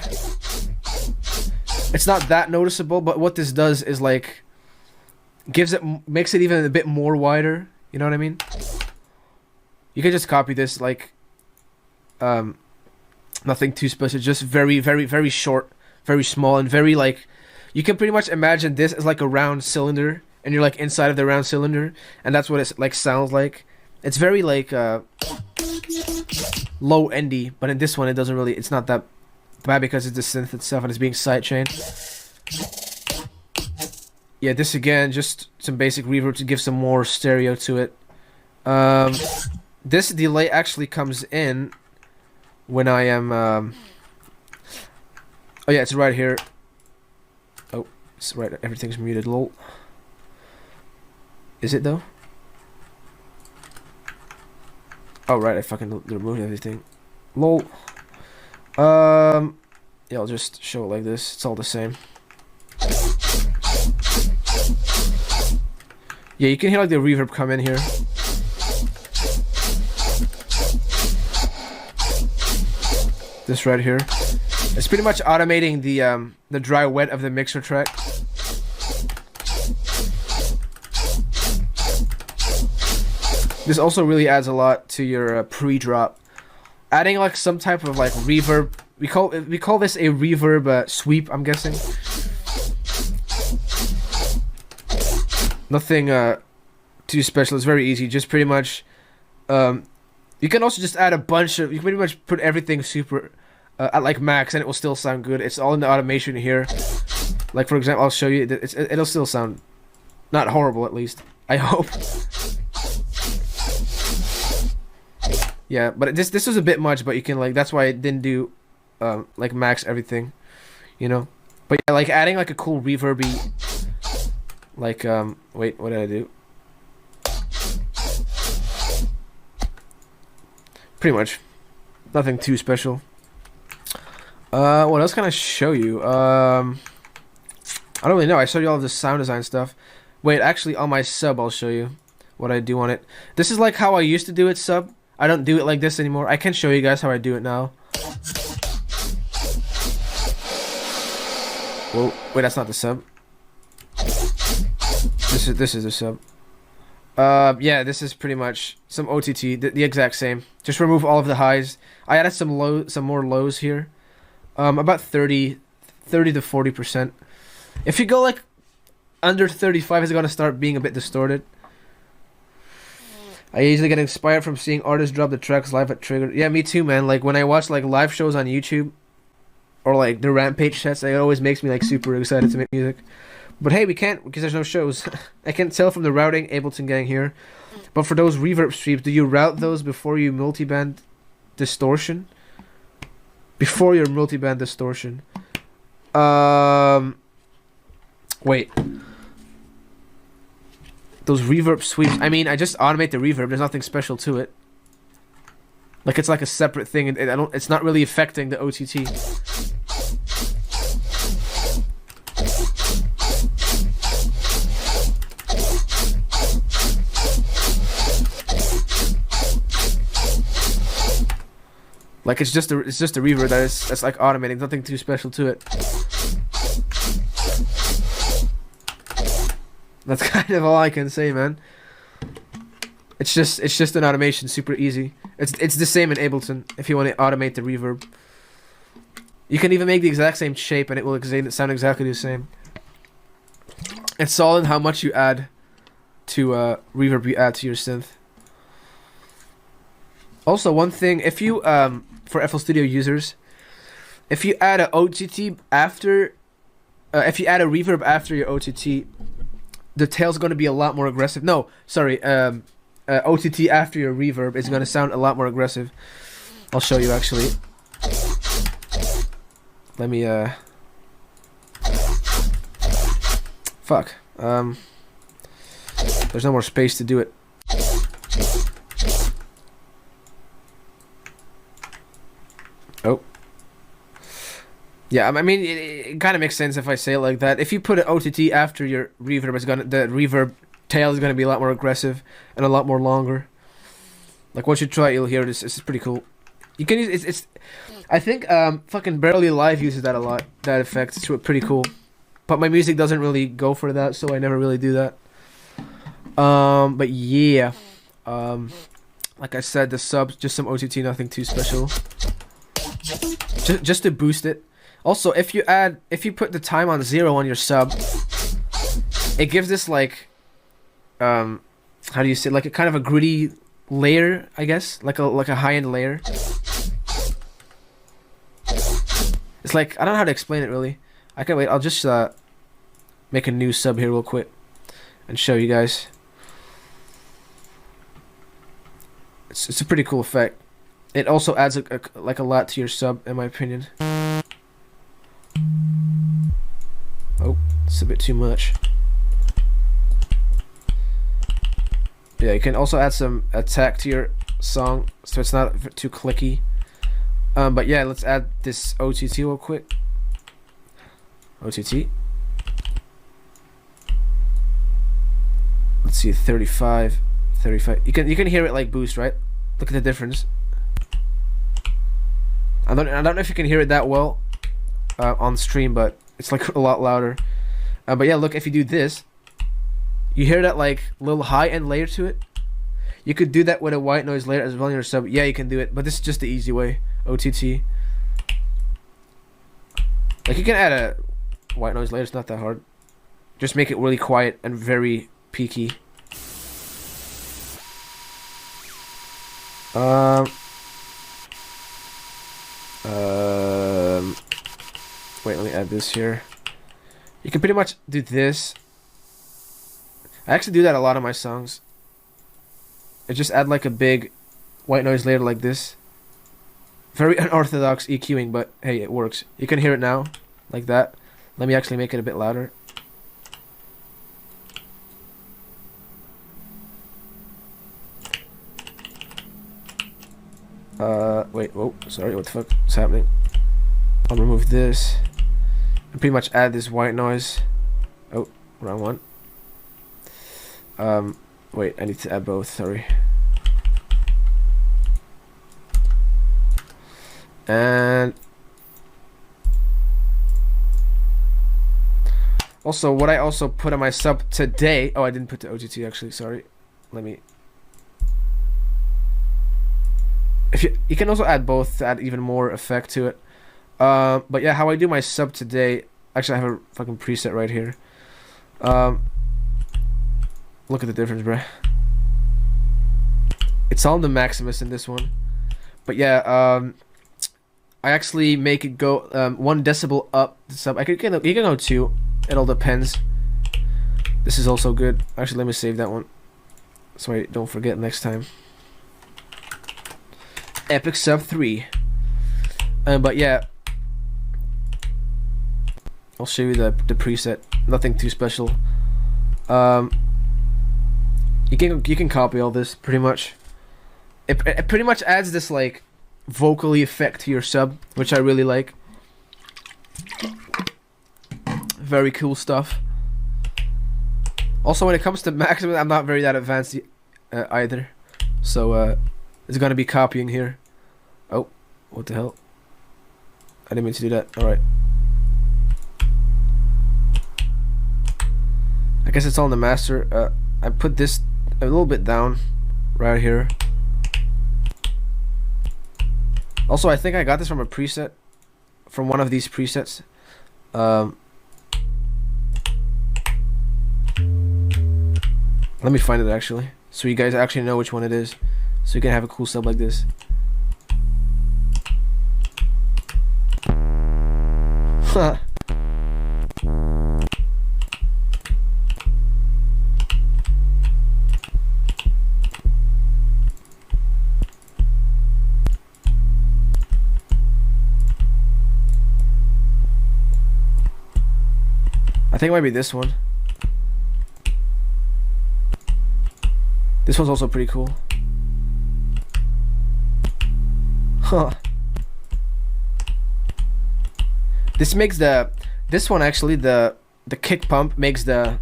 it's not that noticeable, but what this does is like makes it even a bit more wider. You know what I mean? You can just copy this, like nothing too special, just very, very, very short, very small, and very like, you can pretty much imagine this as like a round cylinder, and you're like inside of the round cylinder, and that's what it like sounds like. It's very like low endy, but in this one it doesn't really, it's not that bad because it's the synth itself and it's being sidechained. Yeah, this again, just some basic reverb to give some more stereo to it. Um, this delay actually comes in when I am. Oh yeah, it's right here. Oh, it's right. Everything's muted. Lol. Is it though? Oh right, I fucking removed everything. Lol. Yeah, I'll just show it like this. It's all the same. Yeah, you can hear like the reverb come in here. This right here. It's pretty much automating the dry wet of the mixer track. This also really adds a lot to your pre-drop. Adding like some type of like reverb. We call this a reverb sweep, I'm guessing. Nothing too special. It's very easy. Just pretty much. You can also just add a bunch of. You can pretty much put everything super at like max, and it will still sound good. It's all in the automation here. Like for example, I'll show you. It'll still sound not horrible, at least. I hope. Yeah, but this was a bit much. But you can like. That's why I didn't do like max everything, you know. But yeah, like adding like a cool reverby. Like wait, what did I do? Pretty much, nothing too special. What else can I show you? I don't really know. I showed you all of the sound design stuff. Wait, actually, on my sub, I'll show you what I do on it. This is like how I used to do it, sub. I don't do it like this anymore. I can show you guys how I do it now. Whoa, wait, that's not the sub. This is the sub. Yeah, this is pretty much some OTT, the exact same. Just remove all of the highs. I added some more lows here. About 30 to 40%. If you go like under 35, it's gonna start being a bit distorted. I usually get inspired from seeing artists drop the tracks live at Trigger. Yeah, me too, man. Like when I watch like live shows on YouTube or like the Rampage sets, it always makes me like super excited to make music. But hey, we can't because there's no shows. I can tell from the routing Ableton Gang here. But for those reverb streams, do you route those before you multiband distortion? Before your multiband distortion. Wait. Those reverb sweeps. I mean, I just automate the reverb. There's nothing special to it. Like it's like a separate thing, and it's not really affecting the OTT. Like it's just a reverb that's like automating, nothing too special to it. That's kind of all I can say, man. It's just an automation, super easy. It's the same in Ableton if you want to automate the reverb. You can even make the exact same shape and it will sound exactly the same. It's all in how much you add to reverb you add to your synth. Also, one thing, if you for FL Studio users, if you add a OTT after, if you add a reverb after your OTT, the tail's going to be a lot more aggressive. No, sorry, OTT after your reverb is going to sound a lot more aggressive. I'll show you actually. Let me fuck. There's no more space to do it. Oh. Yeah, I mean, it kind of makes sense if I say it like that. If you put an OTT after your reverb, the reverb tail is gonna be a lot more aggressive and a lot more longer. Like once you try it, you'll hear this. It's pretty cool. You can use it's. I think fucking Barely Live uses that a lot. That effect. It's pretty cool. But my music doesn't really go for that, so I never really do that. But yeah, like I said, the subs just some OTT, nothing too special. Just to boost it. Also, if you put the time on 0 on your sub, it gives this like, how do you say, like a kind of a gritty layer, I guess, like a high-end layer. It's like, I don't know how to explain it really. I can wait. I'll just make a new sub here real quick and show you guys. It's a pretty cool effect. It also adds like a lot to your sub, in my opinion. Oh, it's a bit too much. Yeah, you can also add some attack to your song, so it's not too clicky. But yeah, let's add this OTT real quick. OTT. Let's see, 35. You can hear it like boost, right? Look at the difference. I don't know if you can hear it that well on stream, but it's like a lot louder. But yeah, look, if you do this, you hear that like little high end layer to it. You could do that with a white noise layer as well in your sub. Yeah, you can do it, but this is just the easy way. OTT. Like you can add a white noise layer. It's not that hard. Just make it really quiet and very peaky. Wait, let me add this here. You can pretty much do this. I actually do that a lot on my songs. I just add like a big white noise layer like this. Very unorthodox EQing, but hey, it works. You can hear it now, like that. Let me actually make it a bit louder. Wait, whoa, sorry, what the fuck is happening? I'll remove this. And pretty much add this white noise. Oh, wrong one. Wait, I need to add both, sorry. And also, what I also put on my sub today. Oh, I didn't put the OTT actually, sorry. Let me. If you can also add both to add even more effect to it. But yeah, how I do my sub today. Actually, I have a fucking preset right here. Look at the difference, bruh. It's all the Maximus in this one. But yeah, I actually make it go 1 decibel up the sub. You can go 2. It all depends. This is also good. Actually, let me save that one so I don't forget next time. Epic sub 3. But yeah, I'll show you the preset. Nothing too special. You can copy all this pretty much. It pretty much adds this like vocally effect to your sub, which I really like. Very cool stuff. Also, when it comes to Maximus, I'm not very that advanced either, so it's gonna be copying here. Oh, what the hell? I didn't mean to do that. All right. I guess it's all in the master. I put this a little bit down right here. Also, I think I got this from a preset, from one of these presets. Let me find it actually, so you guys actually know which one it is, so you can have a cool sub like this. Huh. I think it might be this one. This one's also pretty cool. Huh. This makes this one actually, the kick pump makes this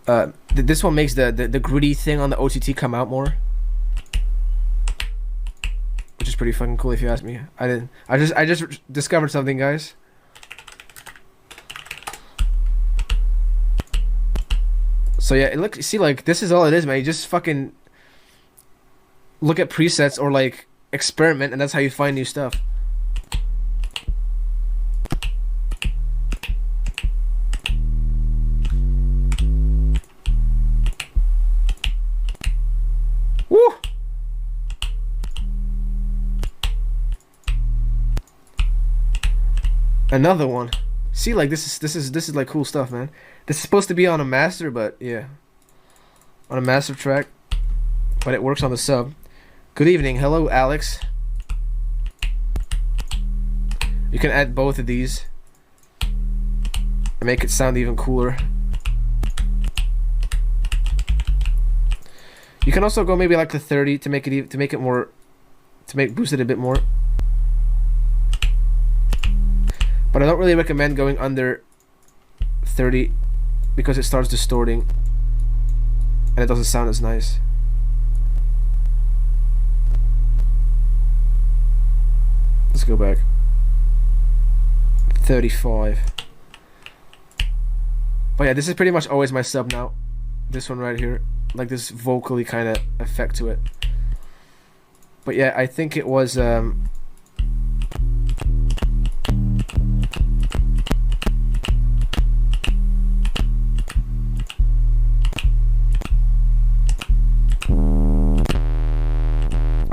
one makes the gritty thing on the OTT come out more, which is pretty fucking cool if you ask me. I just discovered something, guys. So yeah, see, like, this is all it is, man. You just fucking look at presets or like experiment, and that's how you find new stuff. Woo! Another one. See, like this is like cool stuff, man. This is supposed to be on a master, but yeah, on a master track, but it works on the sub. Good evening, hello Alex. You can add both of these and make it sound even cooler. You can also go maybe like to 30 to make it more, boost it a bit more. But I don't really recommend going under 30 because it starts distorting and it doesn't sound as nice. Let's go back. 35. But yeah, this is pretty much always my sub now. This one right here, like this vocally kind of effect to it. But yeah, I think it was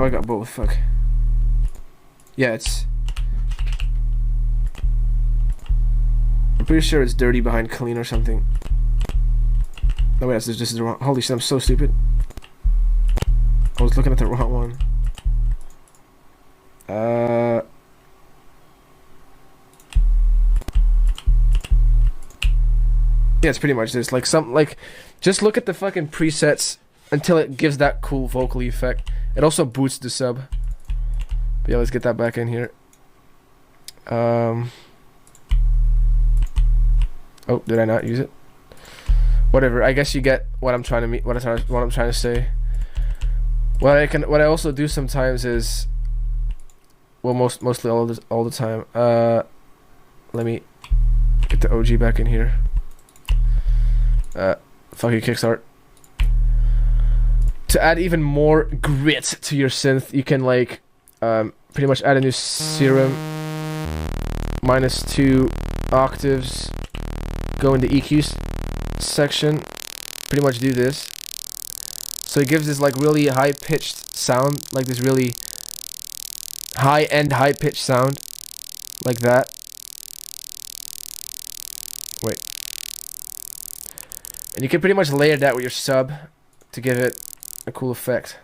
oh, I got both, fuck. Yeah, it's... I'm pretty sure it's dirty behind clean or something. No, wait, this is the wrong... Holy shit, I'm so stupid. I was looking at the wrong one. Yeah, it's pretty much this. Like, just look at the fucking presets until it gives that cool vocal effect. It also boosts the sub. But yeah, let's get that back in here. Oh, did I not use it? Whatever. I guess you get what I'm trying to what I'm trying to say. What I also do sometimes is, well, mostly all the time. Let me get the OG back in here. Fuck you, Kickstart. To add even more grit to your synth, you can like pretty much add a new serum, -2 octaves, go in the EQ section, pretty much do this. So it gives this like really high-pitched sound, like this really high-end, high-pitched sound, like that. Wait. And you can pretty much layer that with your sub to give it a cool effect.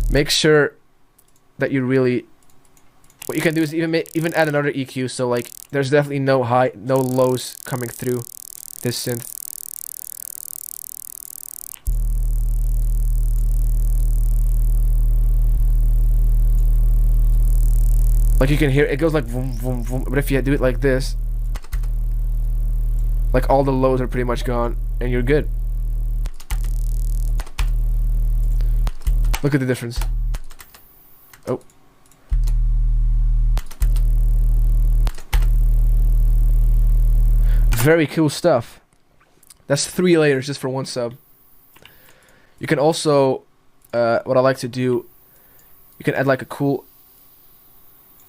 Make sure that you really... What you can do is even add another EQ, so like there's definitely no lows coming through this synth. Like you can hear it goes like vroom vroom vroom, but if you do it like this, like all the lows are pretty much gone and you're good. Look at the difference. Oh. Very cool stuff. That's 3 layers just for one sub. You can also, what I like to do, you can add like a cool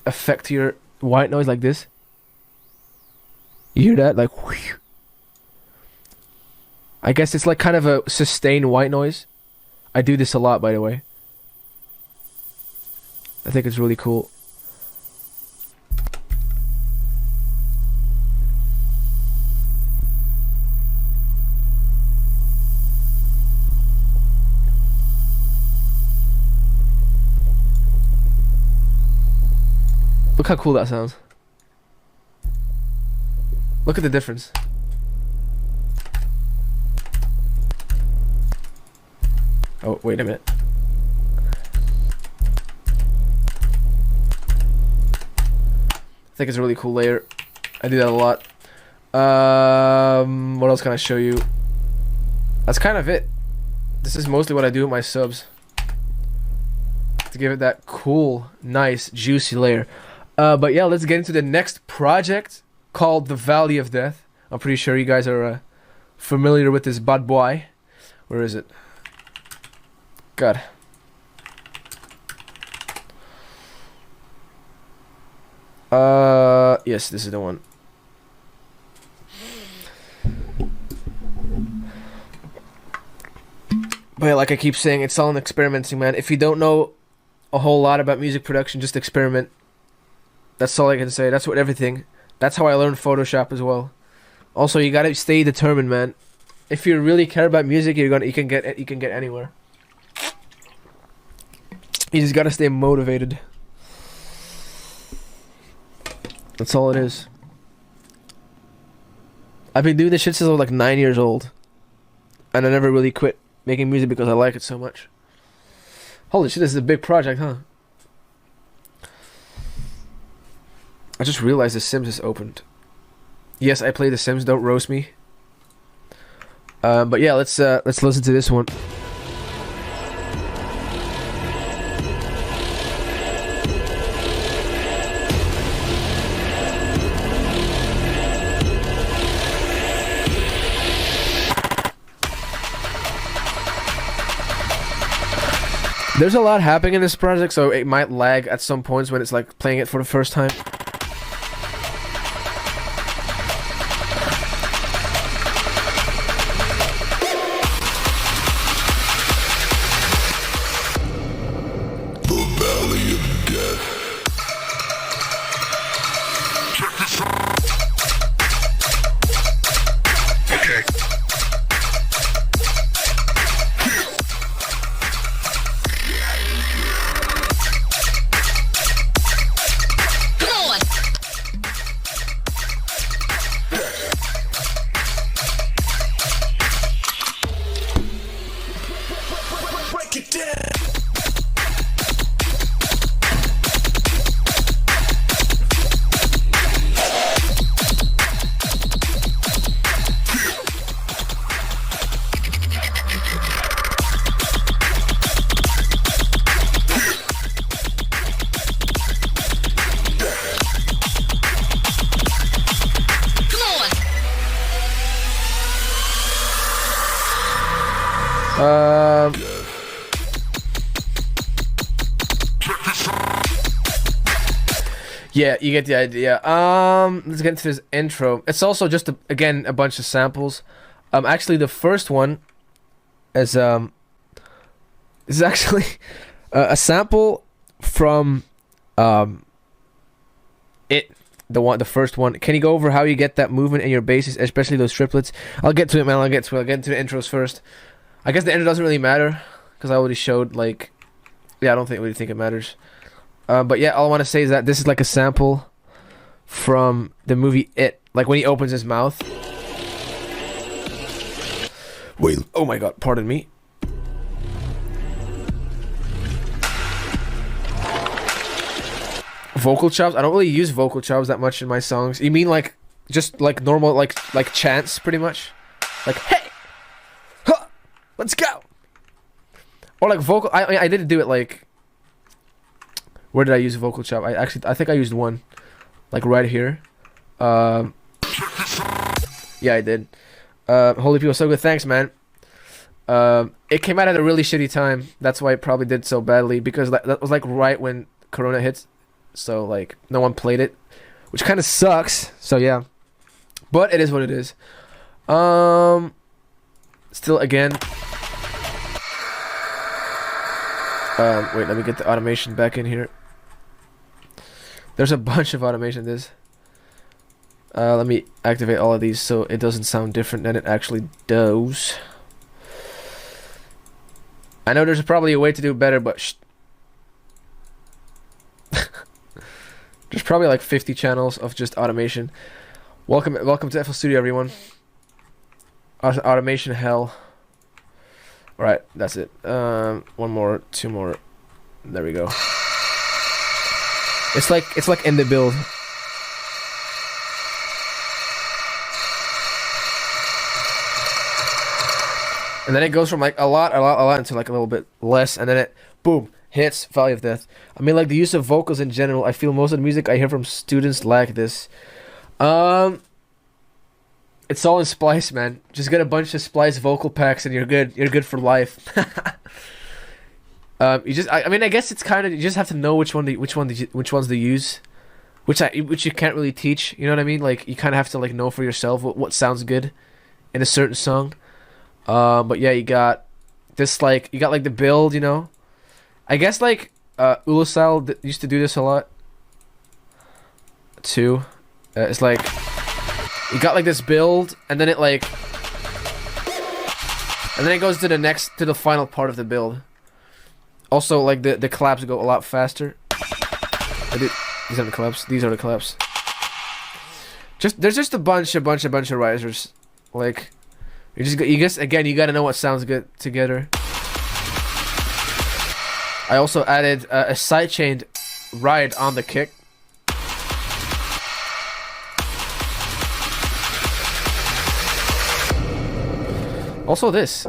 effect to your white noise like this. You hear that? Like, whoosh. I guess it's like kind of a sustained white noise. I do this a lot, by the way. I think it's really cool. Look how cool that sounds. Look at the difference. Oh, wait a minute. I think it's a really cool layer. I do that a lot. What else can I show you? That's kind of it. This is mostly what I do with my subs. To give it that cool, nice, juicy layer. But yeah, let's get into the next project called The Valley of Death. I'm pretty sure you guys are familiar with this bad boy. Where is it? God. Yes, this is the one. But yeah, like I keep saying, it's all in experimenting, man. If you don't know a whole lot about music production. Just experiment. That's all I can say. That's what everything. That's how I learned Photoshop as well. Also, you gotta stay determined, man. If you really care about music, you can get anywhere. You just gotta stay motivated. That's all it is. I've been doing this shit since I was like 9 years old, and I never really quit making music because I like it so much. Holy shit, this is a big project, huh? I just realized The Sims is opened. Yes, I play The Sims. Don't roast me. But yeah, let's listen to this one. There's a lot happening in this project, so it might lag at some points when it's like playing it for the first time. Yeah, you get the idea. Let's get into this intro. It's also just again a bunch of samples. Actually, the first one is actually a sample from the first one. Can you go over how you get that movement in your basses, especially those triplets? I'll get to it, man. I'll get into the intros first. I guess the intro doesn't really matter because I already showed like. Yeah, I don't really think it matters. But yeah, all I want to say is that this is like a sample from the movie It. Like when he opens his mouth. Wait. Oh my god, pardon me. Vocal chops? I don't really use vocal chops that much in my songs. You mean like just like normal like chants pretty much? Like hey! Huh! Let's go! Or like vocal I didn't do it like where did I use a vocal chop? I think I used one. Like right here. Yeah, I did. Holy people, so good. Thanks, man. It came out at a really shitty time. That's why it probably did so badly. Because that was like right when Corona hit. So like no one played it. Which kind of sucks. So yeah. But it is what it is. Still again. Wait, let me get the automation back in here. There's a bunch of automation in this. Let me activate all of these so it doesn't sound different than it actually does. I know there's probably a way to do it better, but there's probably like 50 channels of just automation. Welcome to FL Studio, everyone. Automation hell. Alright, that's it. One more, two more. There we go. It's like in the build. And then it goes from like a lot into like a little bit less, and then it boom hits Valley of Death. I mean, like the use of vocals in general. I feel most of the music I hear from students lack this. It's all in Splice, man. Just get a bunch of Splice vocal packs and you're good. You're good for life. You just, I mean, I guess it's kind of, you just have to know which ones to use, which you can't really teach. You know what I mean? Like you kind of have to like know for yourself what sounds good in a certain song. But yeah, you got this like the build. You know, I guess like Ulusal used to do this a lot too. It's like you got like this build, and then it like, and then it goes to the final part of the build. Also, like the collabs go a lot faster. These aren't the collabs. These are the collabs. There's just a bunch of risers. Like you guess again, you gotta know what sounds good together. I also added a sidechained ride on the kick. Also this.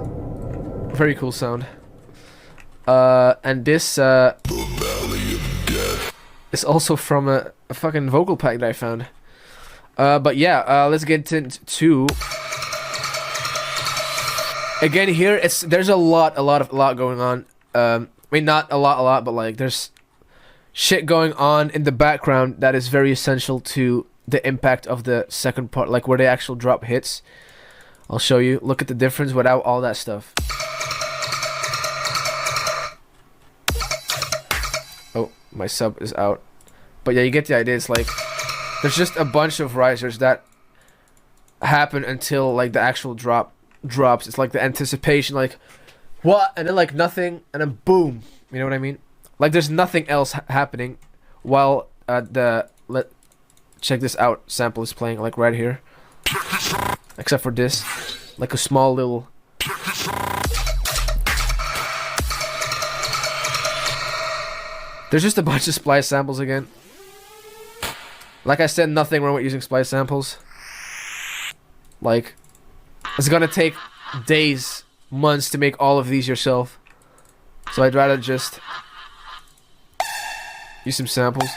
Very cool sound. And this is also from a fucking vocal pack that I found. But yeah, let's get into again here. There's a lot going on. I mean, not a lot, but like there's shit going on in the background that is very essential to the impact of the second part, like where the actual drop hits. I'll show you. Look at the difference without all that stuff. Oh, my sub is out. But yeah, you get the idea. It's like there's just a bunch of risers that happen until like the actual drops. It's like the anticipation, like what, and then like nothing, and then boom. You know what I mean? Like there's nothing else happening while check this out sample is playing, like right here. Except for this, like a small little. There's just a bunch of splice samples again. Like I said, nothing wrong with using splice samples. Like, it's gonna take days, months to make all of these yourself. So I'd rather just use some samples.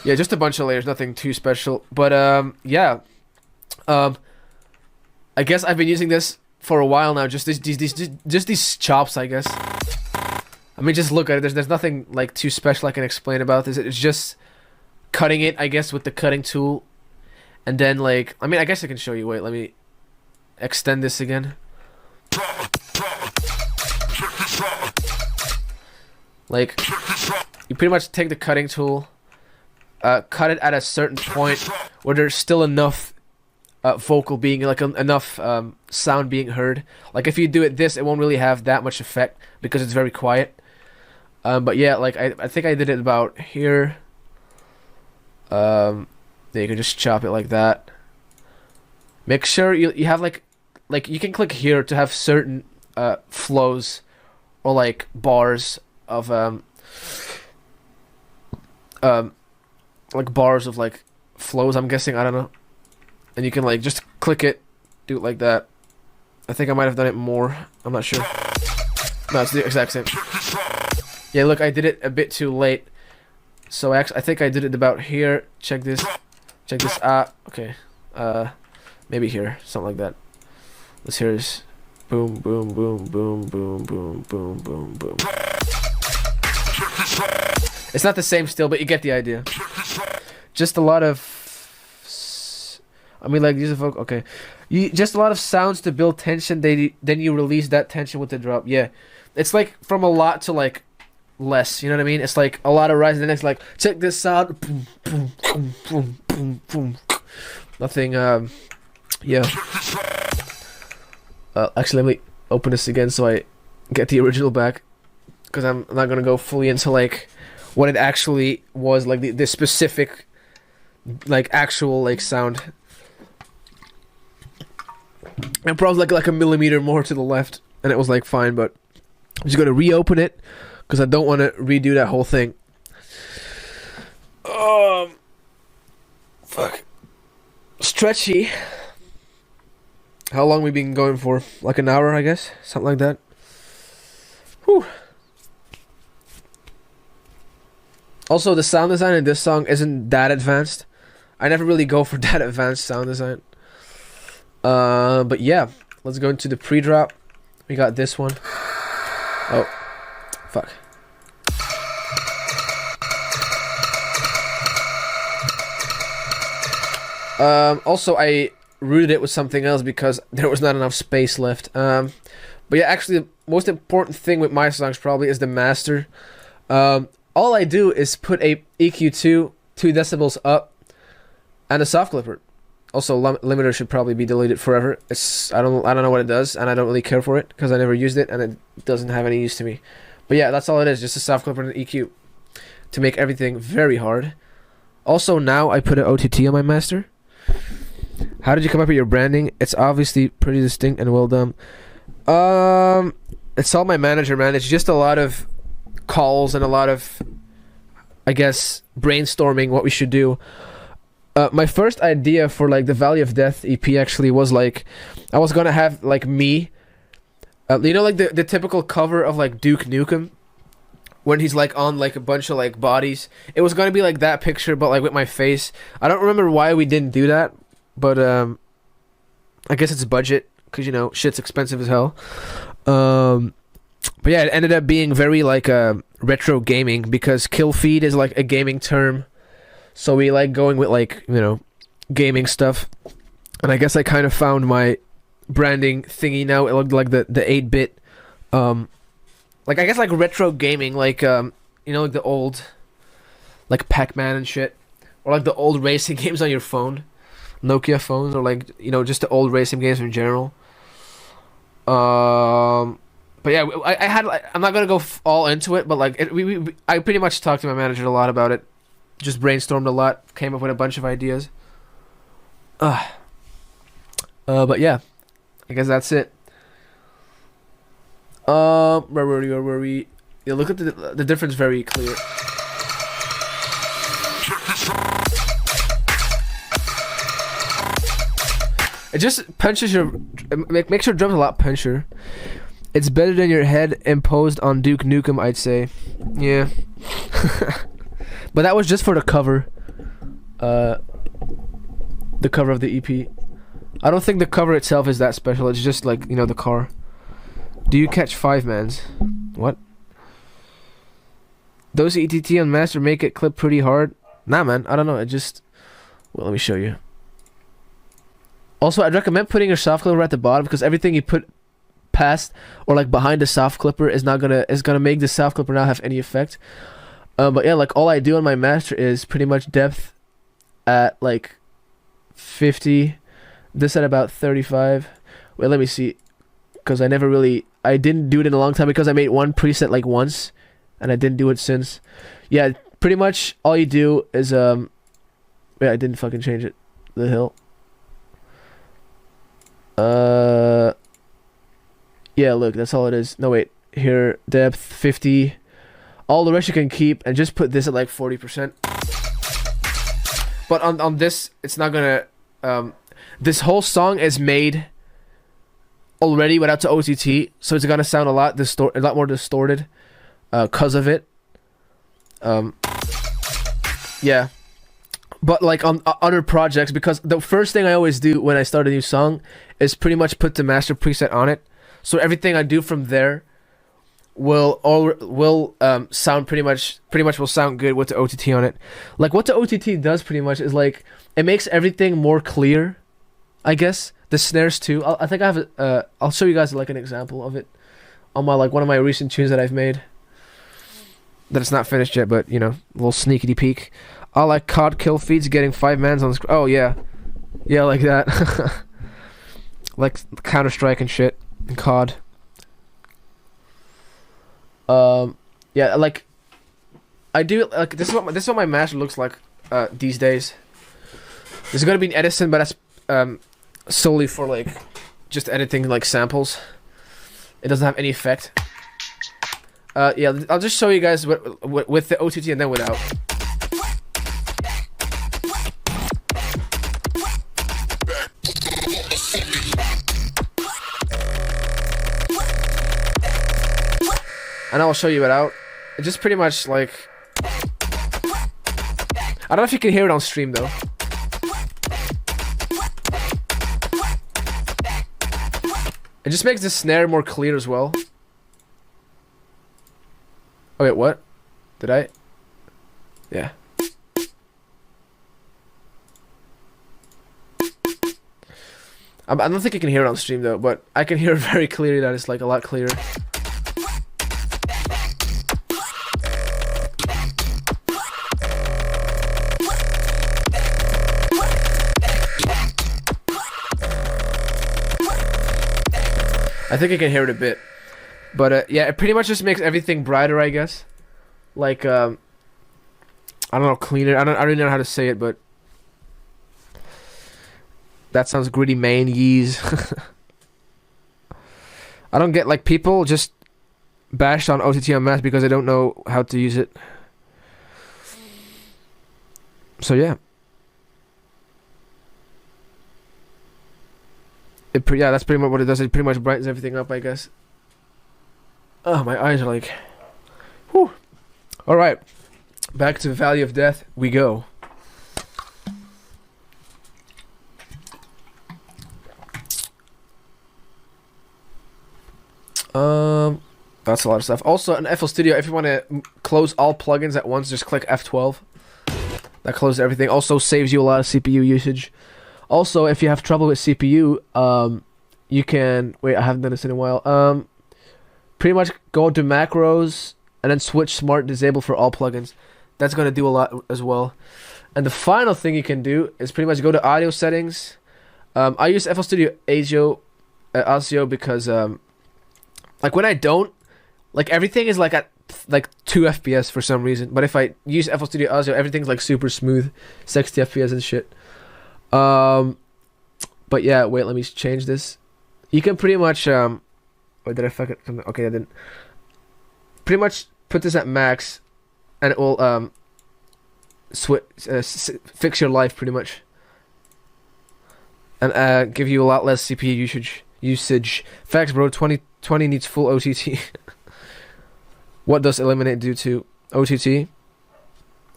Yeah, just a bunch of layers, nothing too special. But yeah, I guess I've been using this for a while now. Just these chops, I guess. I mean, just look at it. There's nothing like too special I can explain about this. It's just cutting it, I guess, with the cutting tool, and then like, I mean, I guess I can show you. Wait, let me extend this again. Like, you pretty much take the cutting tool. Cut it at a certain point where there's still enough vocal being, like enough sound being heard. Like if you do it this, it won't really have that much effect because it's very quiet. But yeah, like I think I did it about here. Then you can just chop it like that. Make sure you have like you can click here to have certain flows or like bars of like bars of like flows, I'm guessing, I don't know. And you can like just click it, do it like that. I think I might have done it more, I'm not sure. No, it's the exact same. Yeah, look, I did it a bit too late. So I think I did it about here. Check this. Okay. Maybe here, something like that. Let's hear this. Boom, boom, boom, boom, boom, boom, boom, boom, boom. It's not the same still, but you get the idea. Just a lot of, I mean, like, use a vocal. Okay, just a lot of sounds to build tension. Then you release that tension with the drop. Yeah, it's like from a lot to like less. You know what I mean? It's like a lot of rise, and then it's like, check this sound. Boom, boom, boom, boom, boom, boom. Nothing. Yeah. Actually, let me open this again so I get the original back, because I'm not gonna go fully into like what it actually was, like the specific, like actual like sound. And probably like a millimeter more to the left, and it was like fine. But I'm just gonna reopen it because I don't want to redo that whole thing. Fuck. Stretchy. How long we been going for? Like an hour, I guess, something like that. Whew. Also, the sound design in this song isn't that advanced. I never really go for that advanced sound design. But yeah, let's go into the pre-drop. We got this one. Oh, fuck. Also, I rooted it with something else because there was not enough space left. But yeah, actually, the most important thing with my songs probably is the master. All I do is put a EQ2 2 decibels up and a soft clipper. Also, limiter should probably be deleted forever. I don't know what it does, and I don't really care for it because I never used it and it doesn't have any use to me. But yeah, that's all it is, just a soft clipper and an EQ to make everything very hard. Also, now I put an OTT on my master. How did you come up with your branding? It's obviously pretty distinct and well done. It's all my manager, man. It's just a lot of calls and a lot of, I guess, brainstorming what we should do. My first idea for like the Valley of Death EP actually was like, I was gonna have like me, you know, like the typical cover of like Duke Nukem, when he's like on like a bunch of like bodies. It was gonna be like that picture, but like with my face. I don't remember why we didn't do that, but I guess it's budget, because you know shit's expensive as hell. But yeah, it ended up being very like retro gaming, because kill feed is like a gaming term, so we like going with like, you know, gaming stuff. And I guess I kind of found my branding thingy now. It looked like the 8-bit like, I guess like retro gaming, like you know, like the old like Pac-Man and shit, or like the old racing games on your phone, Nokia phones, or like, you know, just the old racing games in general. But yeah, I had like, I'm not gonna go all into it, but like I pretty much talked to my manager a lot about it, just brainstormed a lot, came up with a bunch of ideas. But yeah, I guess that's it. Where were we? Yeah, look at the difference, very clear. It just punches your, makes your drums a lot punchier. It's better than your head imposed on Duke Nukem, I'd say. Yeah. But that was just for the cover. The cover of the EP. I don't think the cover itself is that special. It's just like, you know, the car. Do you catch 5-mans? What? Those ETT on master make it clip pretty hard. Nah, man. I don't know. It just... Well, let me show you. Also, I'd recommend putting your soft clipper at the bottom, because everything you put past or like behind the soft clipper is gonna make the soft clipper not have any effect. But yeah, like all I do on my master is pretty much depth at like 50, this at about 35. Wait, let me see, because I didn't do it in a long time, because I made one preset like once and I didn't do it since. Yeah, pretty much all you do is yeah, I didn't fucking change it, the hill. Yeah, look, that's all it is. No, wait, here, depth 50. All the rest you can keep, and just put this at like 40%. But on this, it's not gonna, this whole song is made already without the OTT, so it's gonna sound a lot more distorted, cause of it. Yeah. But like on other projects, because the first thing I always do when I start a new song is pretty much put the master preset on it. So everything I do from there will sound pretty much will sound good with the OTT on it. Like what the OTT does pretty much is like it makes everything more clear, I guess. The snares too. I think I have I'll show you guys like an example of it on my like one of my recent tunes that I've made. That it's not finished yet, but you know, a little sneaky peek. I like COD kill feeds getting 5-mans on the screen. Oh yeah, yeah, like that. Like Counter-Strike and shit and COD. Yeah, like I do like this is what my master looks like these days. This is gonna be an Edison, but that's solely for like just editing like samples. It doesn't have any effect. Yeah, I'll just show you guys with the OTT and then without. And I'll show you without. It's just pretty much like, I don't know if you can hear it on stream though. It just makes the snare more clear as well. Oh wait, what? Did I? Yeah. I don't think you can hear it on stream though, but I can hear it very clearly that it's like a lot clearer. I think I can hear it a bit. But yeah, it pretty much just makes everything brighter, I guess. Like, I don't know, cleaner. I don't really know how to say it, but that sounds gritty, man. Yeez. I don't get, like, people just bashed on OTT Unmasked because they don't know how to use it. So yeah. Yeah, that's pretty much what it does. It pretty much brightens everything up, I guess. Oh, my eyes are like... Whew. Alright. Back to the Valley of Death we go. That's a lot of stuff. Also, in FL Studio, if you want to close all plugins at once, just click F12. That closes everything. Also saves you a lot of CPU usage. Also, if you have trouble with CPU, you can... Wait, I haven't done this in a while. Pretty much go to macros and then switch smart disable for all plugins. That's going to do a lot as well. And the final thing you can do is pretty much go to audio settings. I use FL Studio Audio because like when I don't, like everything is like at like 2 FPS for some reason. But if I use FL Studio Audio, everything's like super smooth, 60 FPS and shit. But yeah, wait, let me change this. You can pretty much wait, did I fuck it? Okay, I didn't. Pretty much put this at max, and it will fix your life pretty much, and give you a lot less CPU usage. Facts, bro. 2020 needs full OTT. What does eliminate do to OTT?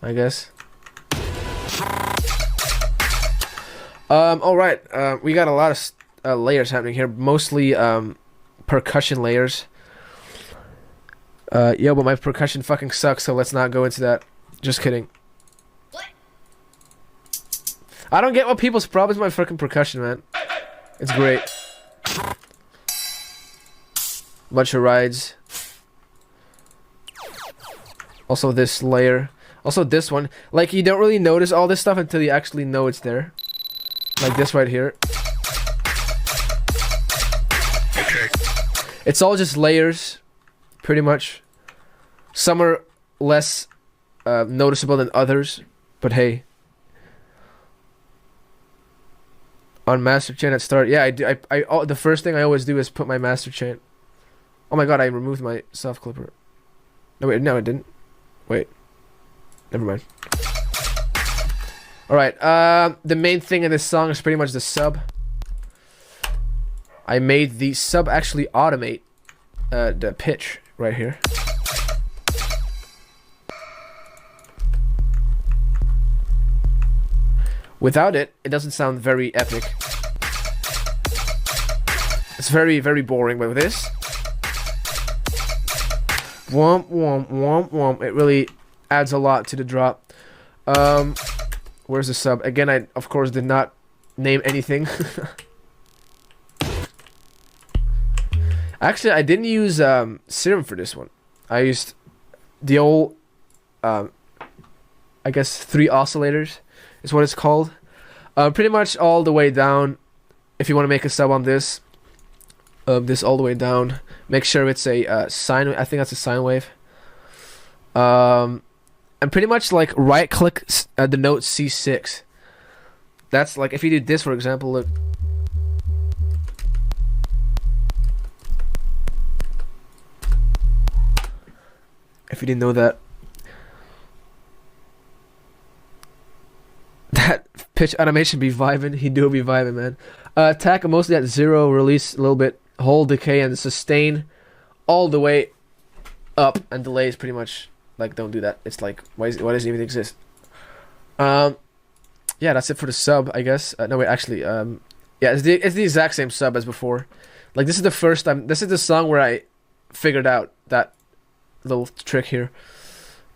I guess. All right. We got a lot of layers happening here. Mostly percussion layers. Yo, but my percussion fucking sucks, so let's not go into that. Just kidding. What? I don't get what people's problems with my fucking percussion, man. It's great. Bunch of rides. Also this layer. Also this one. Like, you don't really notice all this stuff until you actually know it's there. Like this right here. Okay. It's all just layers. Pretty much. Some are less noticeable than others, but hey. On master chain at start, yeah, the first thing I always do is put my master chain. Oh my god, I removed my soft clipper. No wait, no I didn't. Wait. Never mind. Alright, the main thing in this song is pretty much the sub. I made the sub actually automate the pitch right here. Without it, it doesn't sound very epic. It's very, very boring, but with this... Womp, womp, womp, womp. It really adds a lot to the drop. Where's the sub? Again, I, of course, did not name anything. Actually, I didn't use Serum for this one. I used the old, I guess, 3 oscillators is what it's called. Pretty much all the way down. If you want to make a sub on this, this all the way down. Make sure it's a sine. I think that's a sine wave. And pretty much like right click the note C6. That's like if you do this, for example, look. If you didn't know that. That pitch animation be vibing. He do be vibing, man. Attack mostly at 0, release a little bit, hold, decay, and sustain all the way up, and delay is pretty much like, don't do that. It's like, why does it even exist? Yeah, that's it for the sub, I guess. No wait, actually, yeah, it's the exact same sub as before. Like, this is the first time. This is the song where I figured out that little trick here.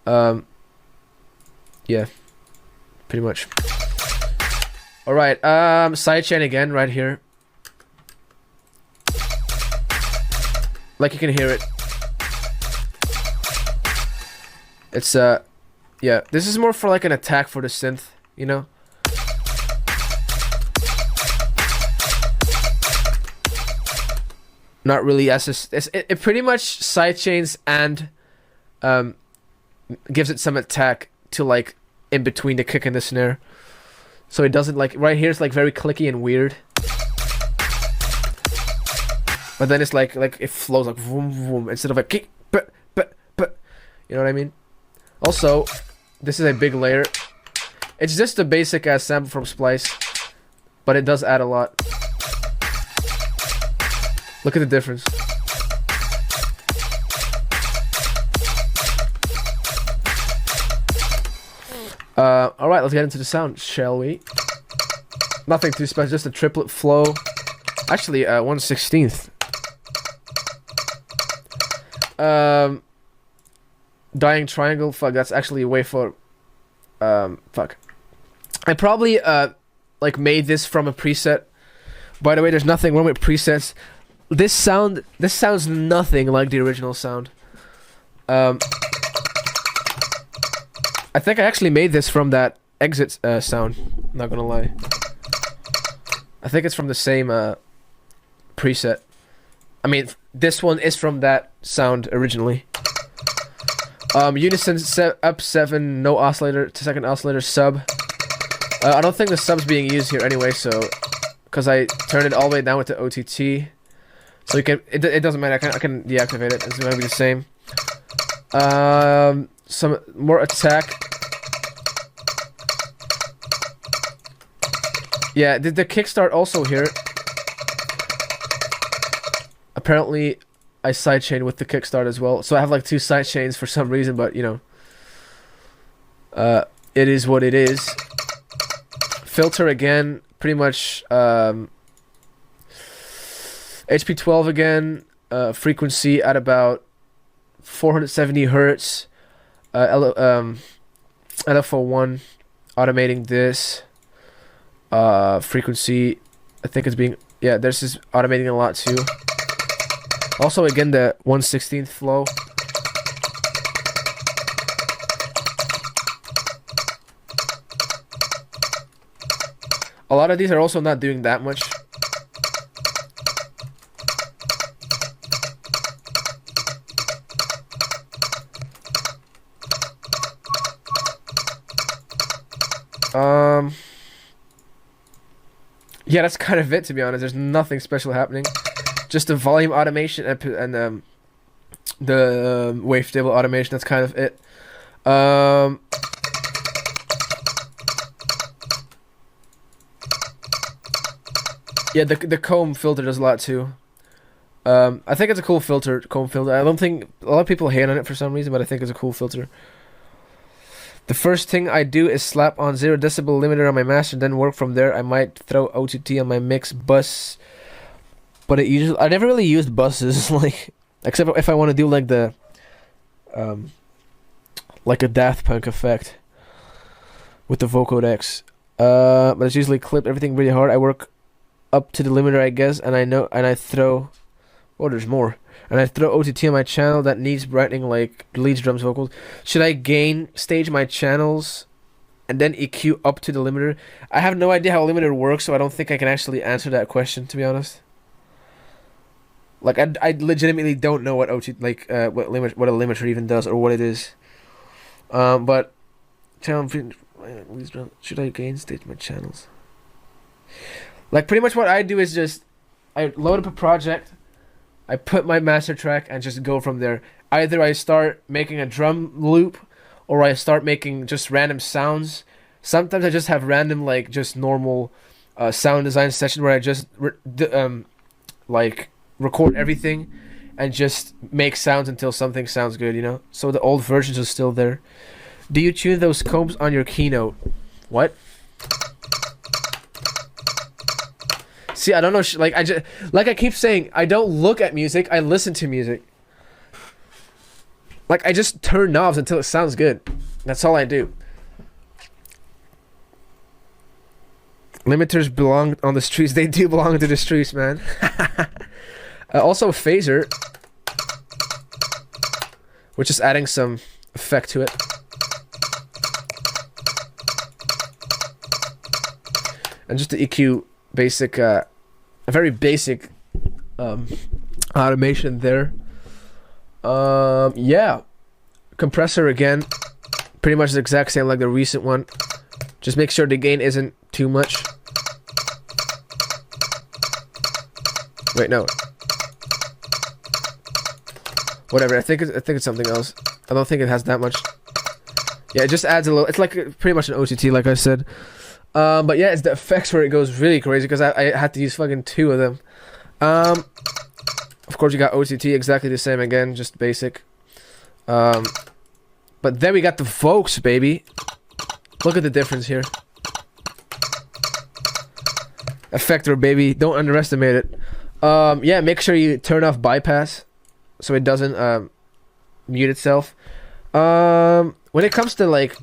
Yeah, pretty much. All right, sidechain again right here. Like you can hear it. It's yeah, this is more for like an attack for the synth, you know? Not really as it pretty much sidechains and gives it some attack to like in between the kick and the snare. So it doesn't like right here it's like very clicky and weird. But then it's like it flows like vroom vroom instead of a kick but you know what I mean? Also, this is a big layer. It's just a basic ass sample from Splice, but it does add a lot. Look at the difference. Alright, let's get into the sound, shall we? Nothing too special, just a triplet flow. Actually, 1/16. Dying Triangle, fuck, that's actually way for... fuck. I probably, like, made this from a preset. By the way, there's nothing wrong with presets. This sounds nothing like the original sound. I think I actually made this from that exit sound. Not gonna lie. I think it's from the same preset. I mean, this one is from that sound originally. Unison up 7, no oscillator, to second oscillator sub. I don't think the sub's being used here anyway, so because I turned it all the way down with the OTT. So you can, it doesn't matter, I can deactivate it, it's gonna be the same. Some more attack. Yeah, the kickstart also here. Apparently, I sidechain with the kickstart as well. So I have like 2 sidechains for some reason, but you know. It is what it is. Filter again, pretty much HP12 again, frequency at about 470 hertz. LFO1, automating this. Frequency, I think it's being, yeah, this is automating a lot too. Also, again, the 1/16 flow. A lot of these are also not doing that much. Yeah, that's kind of it, to be honest. There's nothing special happening. Just the volume automation and the wavetable automation. That's kind of it. Yeah, the comb filter does a lot too. I think it's a cool filter, comb filter. I don't think a lot of people hate on it for some reason, but I think it's a cool filter. The first thing I do is slap on 0 decibel limiter on my master, then work from there. I might throw OTT on my mix bus, but I never really used buses, like, except if I want to do like the, like a Daft Punk effect with the vocodex. But it's usually clipped everything really hard. I work up to the limiter, I guess, and I throw, oh, there's more. And I throw OTT on my channel that needs brightening, like leads, drums, vocals. Should I gain stage my channels and then EQ up to the limiter? I have no idea how a limiter works, so I don't think I can actually answer that question, to be honest. Like, I legitimately don't know what OTT, like, what a limiter even does or what it is. But channel, should I gain stage my channels? Like, pretty much what I do is just I load up a project. I put my master track and just go from there. Either I start making a drum loop, or I start making just random sounds. Sometimes I just have random, like, just normal sound design session where I just like record everything and just make sounds until something sounds good, you know? So the old versions are still there. Do you tune those combs on your keynote? What? See, I don't know, like I keep saying, I don't look at music, I listen to music. Like, I just turn knobs until it sounds good. That's all I do. Limiters belong on the streets. They do belong to the streets, man. Also, phaser. We're just adding some effect to it. And just the EQ basic, a very basic automation there. Yeah. Compressor again, pretty much the exact same like the recent one. Just make sure the gain isn't too much. Wait, no. Whatever. I think it's something else. I don't think it has that much. Yeah, it just adds a little. It's like pretty much an OTT, like I said. But yeah, it's the effects where it goes really crazy because I had to use fucking 2 of them. Of course, you got OTT exactly the same again, just basic. But then we got the Vox, baby. Look at the difference here. Effector, baby. Don't underestimate it. Yeah, make sure you turn off bypass so it doesn't mute itself. When it comes to like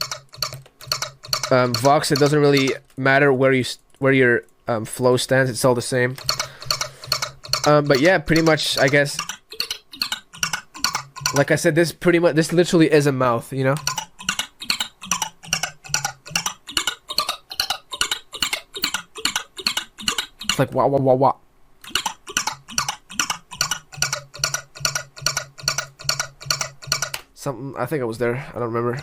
Vox, it doesn't really matter where your flow stands. It's all the same. But yeah, pretty much, I guess. Like I said, this literally is a mouth, you know? It's like wah wah wah wah. Something, I think I was there. I don't remember.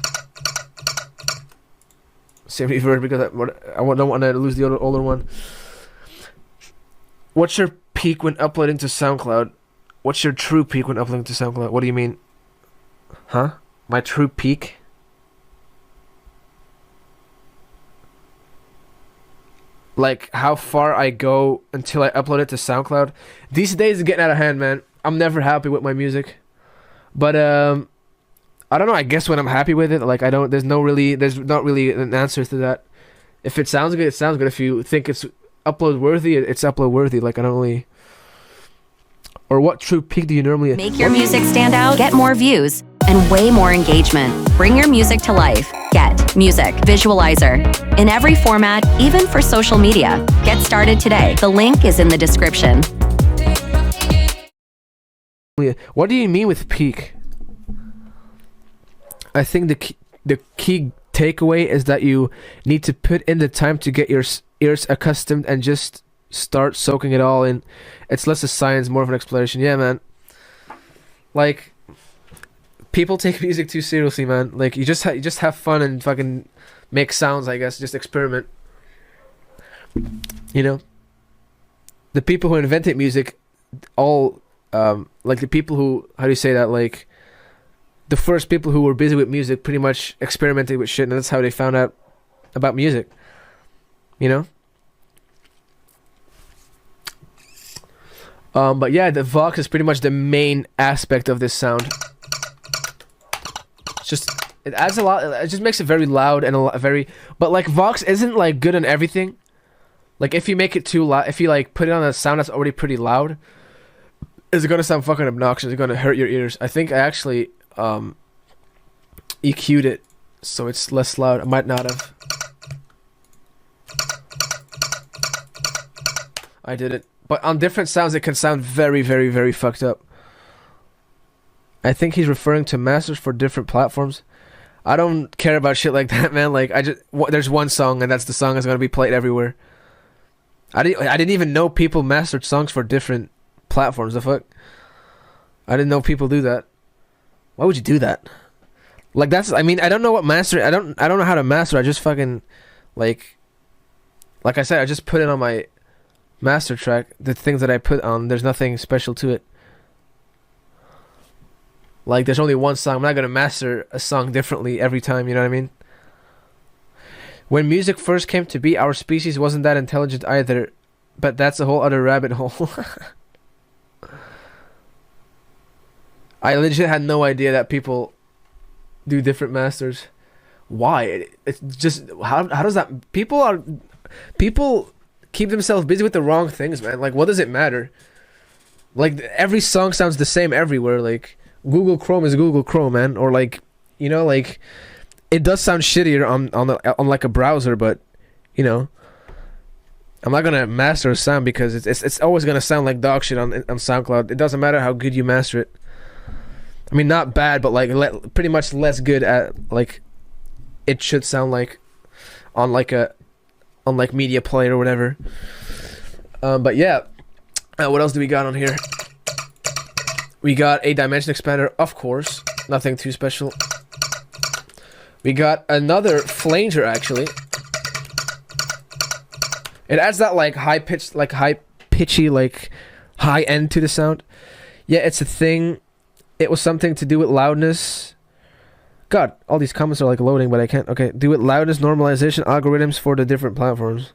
Same reverb because I don't want to lose the older one. What's your peak when uploading to SoundCloud? What's your true peak when uploading to SoundCloud? What do you mean? Huh? My true peak? Like how far I go until I upload it to SoundCloud? These days it's getting out of hand, man. I'm never happy with my music. But I don't know, I guess when I'm happy with it, like there's not really an answer to that. If it sounds good, it sounds good. If you think it's upload worthy, it's upload worthy. Like I don't really. Or what true peak do you normally make your music stand out, get more views, and way more engagement? Bring your music to life. Get Music Visualizer. In every format, even for social media. Get started today. The link is in the description. What do you mean with peak? I think the key takeaway is that you need to put in the time to get your ears accustomed and just start soaking it all in. It's less a science, more of an exploration. Yeah, man. Like, people take music too seriously, man. Like, you just have fun and fucking make sounds, I guess. Just experiment. You know? The people who invented music, all, like the people who, how do you say that, like, the first people who were busy with music pretty much experimented with shit, and that's how they found out about music. You know? But yeah, the Vox is pretty much the main aspect of this sound. It's just, it adds a lot, it just makes it very loud and but like Vox isn't like good on everything. Like if you make it too loud, if you like put it on a sound that's already pretty loud, is it gonna sound fucking obnoxious? It's gonna hurt your ears. I think I actually EQ'd it so it's less loud. I might not have. I did it. But on different sounds, it can sound very, very, very fucked up. I think he's referring to masters for different platforms. I don't care about shit like that, man. Like, there's one song, and that's the song that's gonna be played everywhere. I didn't even know people mastered songs for different platforms. The fuck? I didn't know people do that. Why would you do that? Like, I mean, I don't know what master. I don't know how to master. I just fucking, like I said, I just put it on my master track. The things that I put on, there's nothing special to it. Like, there's only one song. I'm not gonna master a song differently every time, you know what I mean? When music first came to be, our species wasn't that intelligent either, but that's a whole other rabbit hole. I legit had no idea that people do different masters. Why? It's just, how does that, people keep themselves busy with the wrong things, man. Like, what does it matter? Like, every song sounds the same everywhere. Like, Google Chrome is Google Chrome, man. Or like, you know, like, it does sound shittier on like a browser, but you know, I'm not gonna master a sound because it's always gonna sound like dog shit on SoundCloud. It doesn't matter how good you master it. I mean, not bad, but like pretty much less good at like it should sound like on like Media Player or whatever. But yeah, what else do we got on here? We got a dimension expander, of course. Nothing too special. We got another flanger, actually. It adds that like high pitchy, like high end to the sound. Yeah, it's a thing. It was something to do with loudness. God, all these comments are like loading, but I can't. Okay, do with loudness normalization algorithms for the different platforms.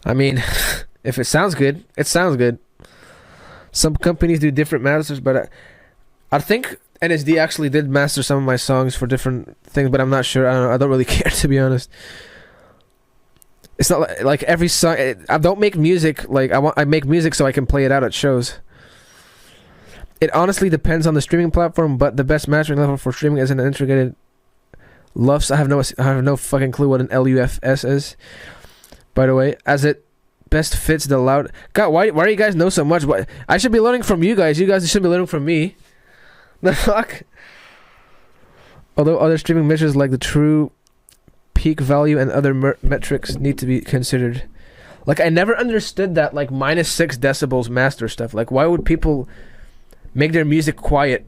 I mean, if it sounds good, it sounds good. Some companies do different masters, but I think NSD actually did master some of my songs for different things, but I'm not sure. I don't really care, to be honest. It's not like every song. I don't make music like I make music so I can play it out at shows. It honestly depends on the streaming platform, but the best mastering level for streaming is an integrated LUFS. I have no fucking clue what an LUFS is. By the way, as it best fits the loud. God, why do you guys know so much? What I should be learning from you guys. You guys should be learning from me. The fuck. Although other streaming measures like the true peak value and other metrics need to be considered. Like I never understood that like -6 decibels master stuff. Like why would people make their music quiet?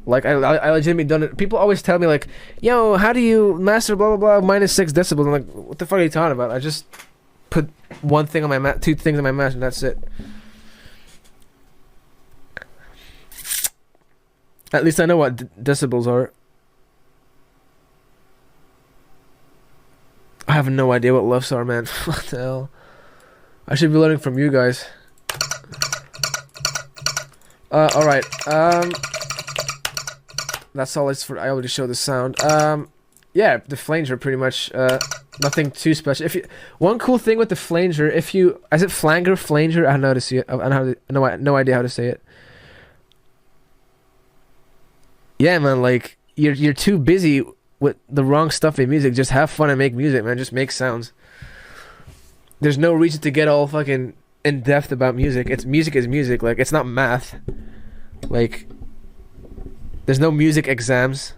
Like I legitimately done it. People always tell me like, yo, how do you master blah blah blah -6 decibels? I'm like, what the fuck are you talking about? I just put one thing on my two things on my master and that's it. At least I know what decibels are. I have no idea what LUFS are, man. What the hell? I should be learning from you guys. Alright. That's all it's for. I already showed the sound. Yeah, the flanger pretty much. Nothing too special. One cool thing with the flanger, is it flanger? I don't know how to see it. I have no idea how to say it. Yeah, man. Like you're too busy with the wrong stuff in music. Just have fun and make music, man. Just make sounds. There's no reason to get all fucking in depth about music. Music is music. Like it's not math. Like there's no music exams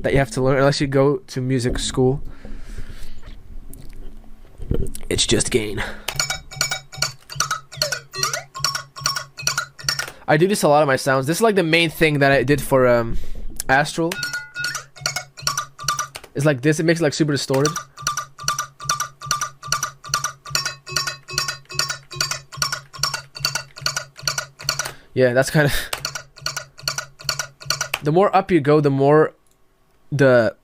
that you have to learn unless you go to music school. It's just gain. I do this a lot of my sounds. This is like the main thing that I did for Astral. It's like this. It makes it like super distorted. Yeah, that's kind of. The more up you go, the more the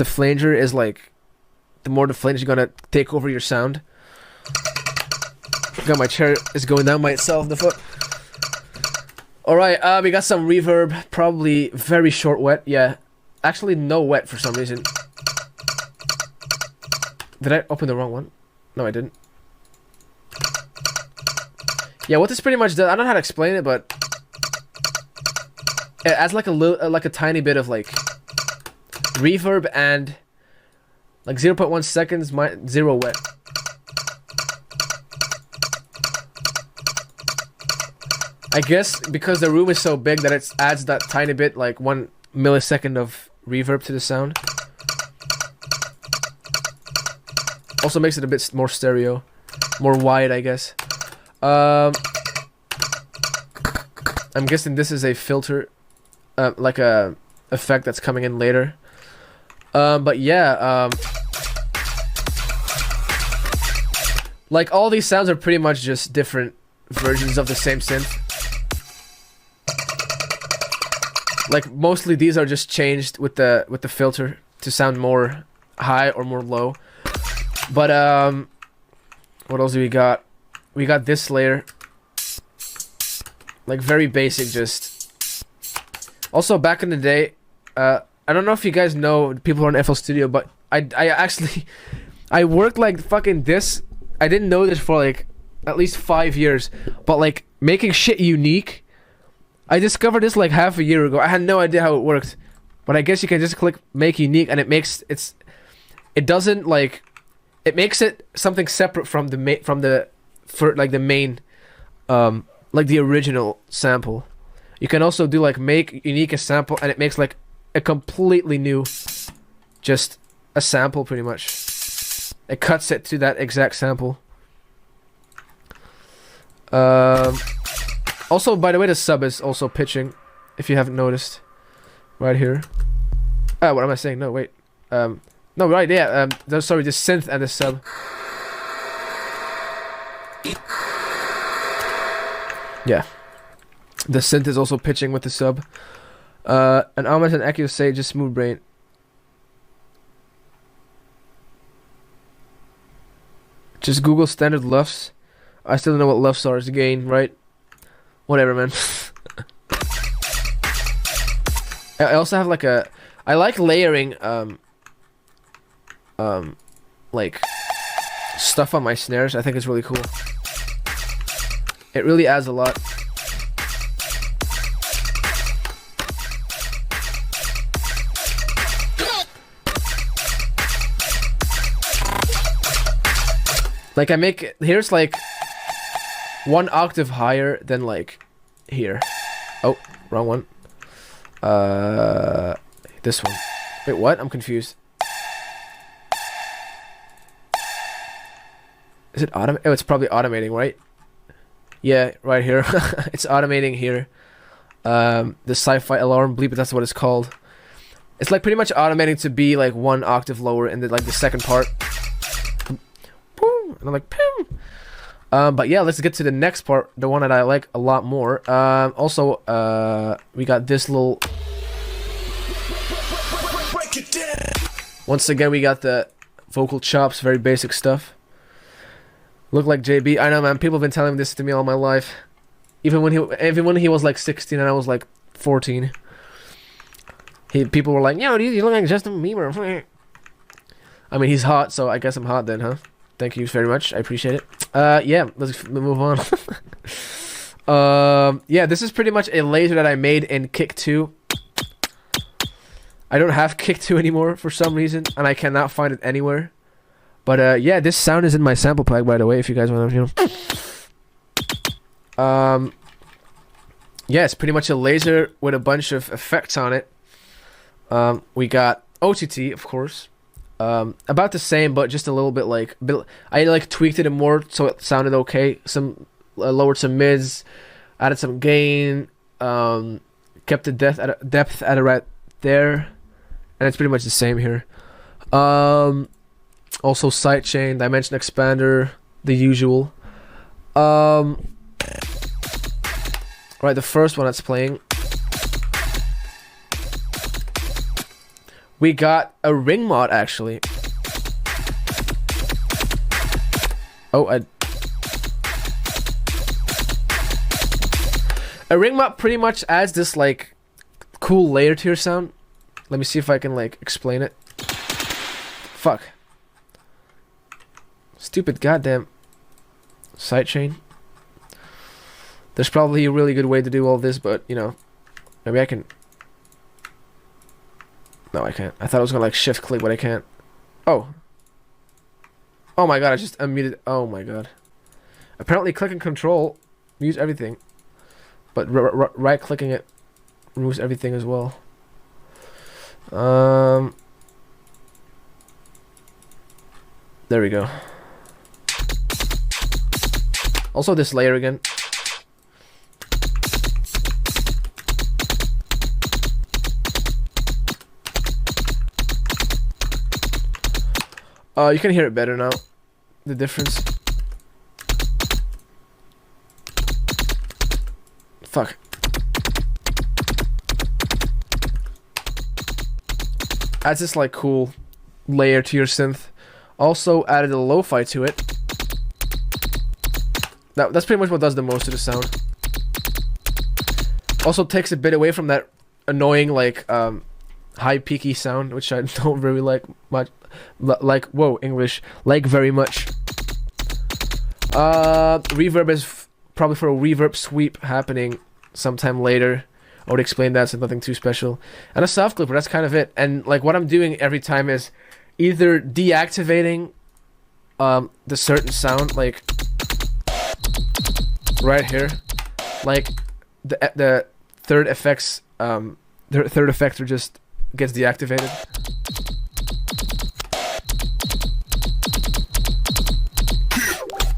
flanger is like. The more the flanger is gonna take over your sound. God, my chair is going down by itself. The foot. All right, we got some reverb. Probably very short wet. Yeah, actually no wet for some reason. Did I open the wrong one? No, I didn't. Yeah, what this pretty much does, I don't know how to explain it, but it adds like a tiny bit of like reverb and like 0.1 seconds, zero wet. I guess because the room is so big that it adds that tiny bit, like 1 millisecond of reverb to the sound. Also makes it a bit more stereo, more wide, I guess. I'm guessing this is a filter, like a effect that's coming in later. But yeah, like all these sounds are pretty much just different versions of the same synth. Like mostly these are just changed with the filter to sound more high or more low. But what else do we got? We got this layer. Like very basic, just. Also back in the day, I don't know if you guys know people who are in FL Studio, but I actually I worked like fucking this. I didn't know this for like at least 5 years, but like making shit unique. I discovered this like half a year ago. I had no idea how it worked, but I guess you can just click make unique and it makes it doesn't like it makes it something separate from the main like the original sample, You can also do like make unique a sample, and it makes like a completely new, just a sample pretty much. It cuts it to that exact sample. Also, by the way, the sub is also pitching, if you haven't noticed, right here. What am I saying? No, wait. No, right, yeah. Sorry, the synth and the sub. Yeah. The synth is also pitching with the sub. And Ahmed and Ekio say just smooth brain. Just Google standard LUFS. I still don't know what LUFS are. It's gain, right? Whatever, man. I also have like a... I like layering, like, stuff on my snares. I think it's really cool. It really adds a lot. Like, I make... Here's, like, 1 octave higher than, like, here. Oh, wrong one. This one. Wait, what? I'm confused. Is it autom? Oh, it's probably automating, right? Yeah, right here. It's automating here. The sci-fi alarm bleep, that's what it's called. It's like pretty much automating to be like 1 octave lower in the like the second part. And I'm like, Pum. But yeah, let's get to the next part, the one that I like a lot more. Also, we got this little... Once again, we got the vocal chops, very basic stuff. Look like JB. I know, man. People have been telling this to me all my life. Even when he was like 16 and I was like 14. People were like, "Yo, dude, you look like Justin Bieber." I mean, he's hot, so I guess I'm hot then, huh? Thank you very much. I appreciate it. Yeah, let's move on. Yeah, this is pretty much a laser that I made in Kick 2. I don't have Kick 2 anymore for some reason, and I cannot find it anywhere. But yeah, this sound is in my sample pack, by the way, if you guys want to, you know. Yeah, it's pretty much a laser with a bunch of effects on it. We got OTT, of course. About the same, but just a little bit like... I like tweaked it more so it sounded okay. Some lowered some mids, added some gain, kept the depth at right there, and it's pretty much the same here. Also sidechain, dimension expander, the usual. Right, the first one that's playing. We got a ring mod actually. A ring mod pretty much adds this like cool layer to your sound. Let me see if I can like explain it. Fuck. Stupid goddamn sidechain. There's probably a really good way to do all this, but you know, maybe I can. No, I can't. I thought I was gonna like shift click, but I can't. Oh. Oh my god, I just unmuted. Oh my god. Apparently clicking control mutes everything. But right clicking it removes everything as well. There we go. Also this layer again. You can hear it better now. The difference. Fuck. Adds this like cool layer to your synth. Also added a lo-fi to it. That's pretty much what does the most to the sound. Also takes a bit away from that annoying like high peaky sound, which I don't really like much. Like, whoa, English. Like very much. Reverb is probably for a reverb sweep happening sometime later. I would explain that, so nothing too special. And a soft clipper, that's kind of it. And like what I'm doing every time is either deactivating the certain sound, like right here, like the third effects, the third effector just gets deactivated.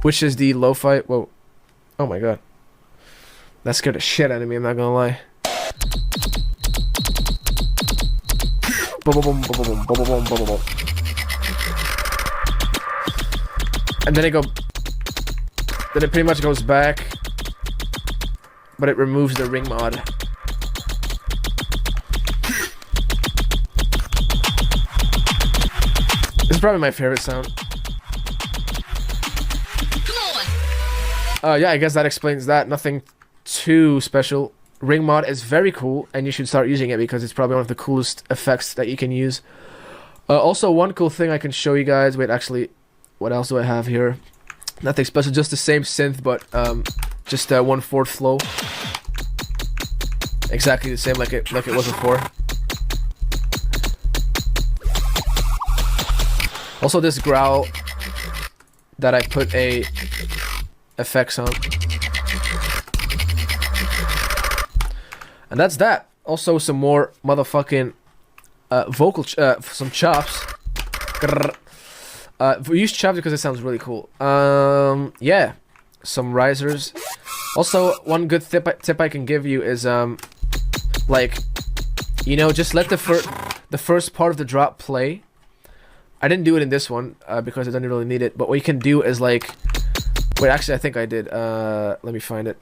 Which is the lo-fi. Whoa. Oh my god. That scared the shit out of me, I'm not gonna lie. Boom, boom, boom, boom, boom, boom, boom, boom, boom. And then then it pretty much goes back, but it removes the ring mod. This is probably my favorite sound. Yeah, I guess that explains that. Nothing too special. Ring mod is very cool, and you should start using it because it's probably one of the coolest effects that you can use. Also, one cool thing I can show you guys. Wait, actually, what else do I have here? Nothing special, just the same synth, but just 1/4 flow. Exactly the same like it was before. Also, this growl that I put effects on. And that's that. Also, some more motherfucking some chops. We use chops because it sounds really cool. Yeah, some risers. Also, one good tip I can give you is like, you know, just let the first part of the drop play. I didn't do it in this one because I didn't really need it. But what you can do is like, wait, actually, I think I did. Let me find it.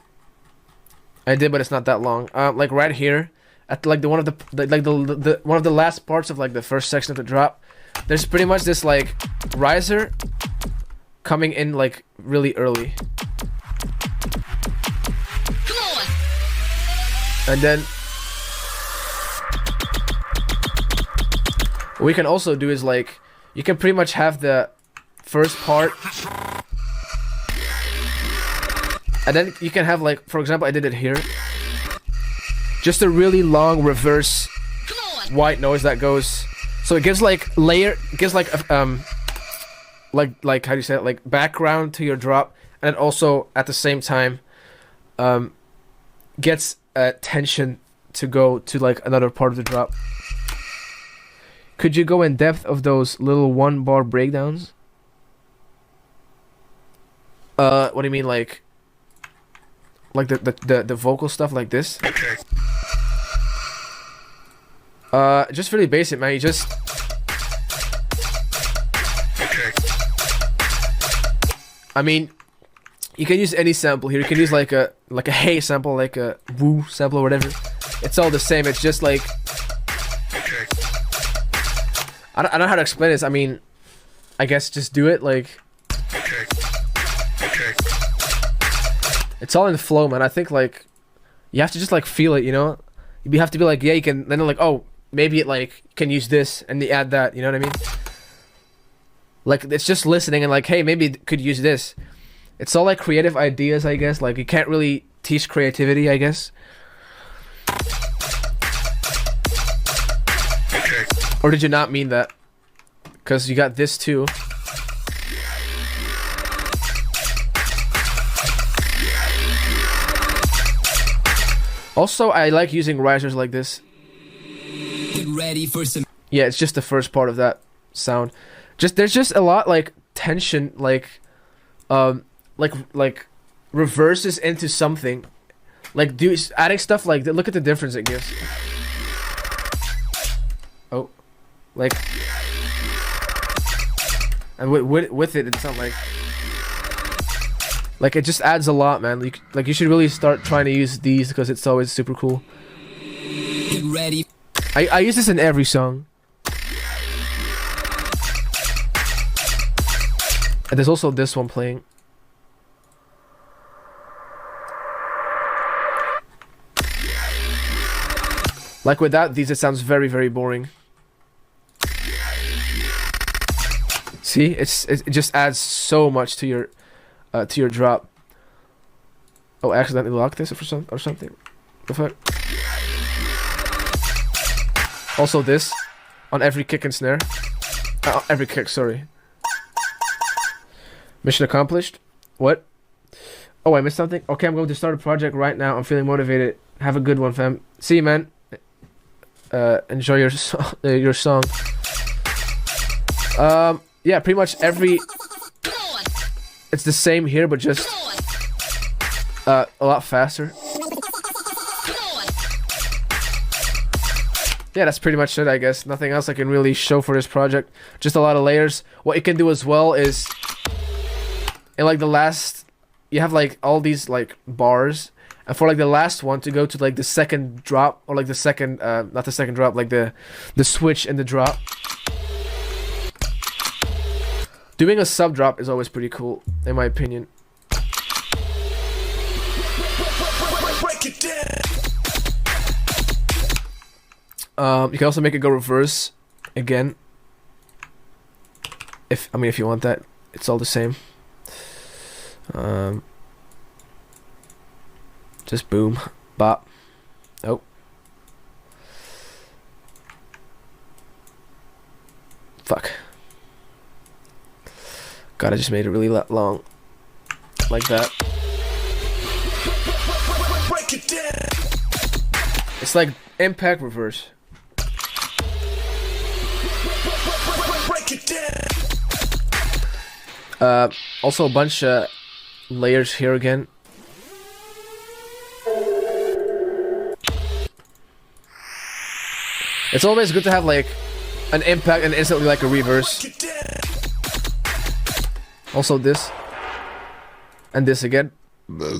I did, but it's not that long. Like right here, at like one of the last parts of like the first section of the drop, there's pretty much this like riser coming in like really early. Come on. And then what we can also do is like, you can pretty much have the first part, and then you can have like, for example, I did it here, just a really long reverse white noise that goes, so it gives like like how do you say it, like background to your drop, and it also at the same time gets tension to go to like another part of the drop. Could you go in depth of those little 1-bar breakdowns? What do you mean, like the vocal stuff like this? Okay. Just really basic, man. You just Okay. I mean, you can use any sample here. You can use like a hey sample, like a woo sample or whatever. It's all the same. It's just like, Okay. I don't know how to explain this. I mean, I guess just do it. Like, Okay. Okay. it's all in flow, man. I think like you have to just like feel it, you know. You have to be like, yeah, you can. Then like, oh, maybe it like can use this, and you add that. You know what I mean? Like, it's just listening and like, hey, maybe it could use this. It's all like creative ideas, I guess. Like, you can't really teach creativity, I guess. Okay. Or did you not mean that? Because you got this too. Also, I like using risers like this. Get ready for some. Yeah, it's just the first part of that sound. There's just a lot like tension, like reverses into something. Like adding stuff like that. Look at the difference it gives. Oh, like, and with it, it's not like it just adds a lot, man. Like you should really start trying to use these because it's always super cool. Get ready. I use this in every song. And there's also this one playing. Like without these, it sounds very, very boring. See, it just adds so much to your drop. Oh, I accidentally locked this or something. The fuck. Also this on every kick and snare. Every kick, sorry. Mission accomplished. What? Oh, I missed something. Okay, I'm going to start a project right now. I'm feeling motivated. Have a good one, fam. See you, man. Enjoy your your song. Yeah, pretty much every. It's the same here, but just a lot faster. Yeah, that's pretty much it, I guess. Nothing else I can really show for this project. Just a lot of layers. What you can do as well is, in like the last, you have like all these like bars, and for like the last one to go to like the second drop, or like the second, not the second drop, like the switch in the drop. Doing a sub drop is always pretty cool, in my opinion. You can also make it go reverse again. If you want that, it's all the same. Just boom, bop. Oh. Fuck. God, I just made it really long. Like that. It's like impact reverse. Also a bunch of layers here again. It's always good to have like an impact and instantly like a reverse. Also this. And this again.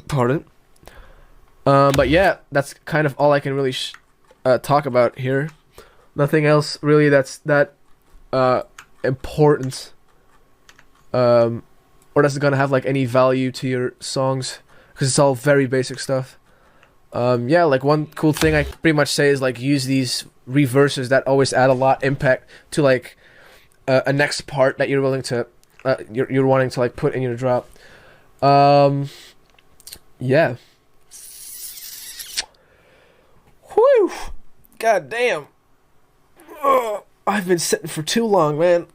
Pardon. But yeah, that's kind of all I can really talk about here. Nothing else really that's that important. Or that's gonna have like any value to your songs, because it's all very basic stuff. Yeah, like one cool thing I pretty much say is like use these reverses that always add a lot impact to like a next part that you're willing to you're wanting to like put in your drop. Yeah. Whew. God damn. Ugh. I've been sitting for too long, man.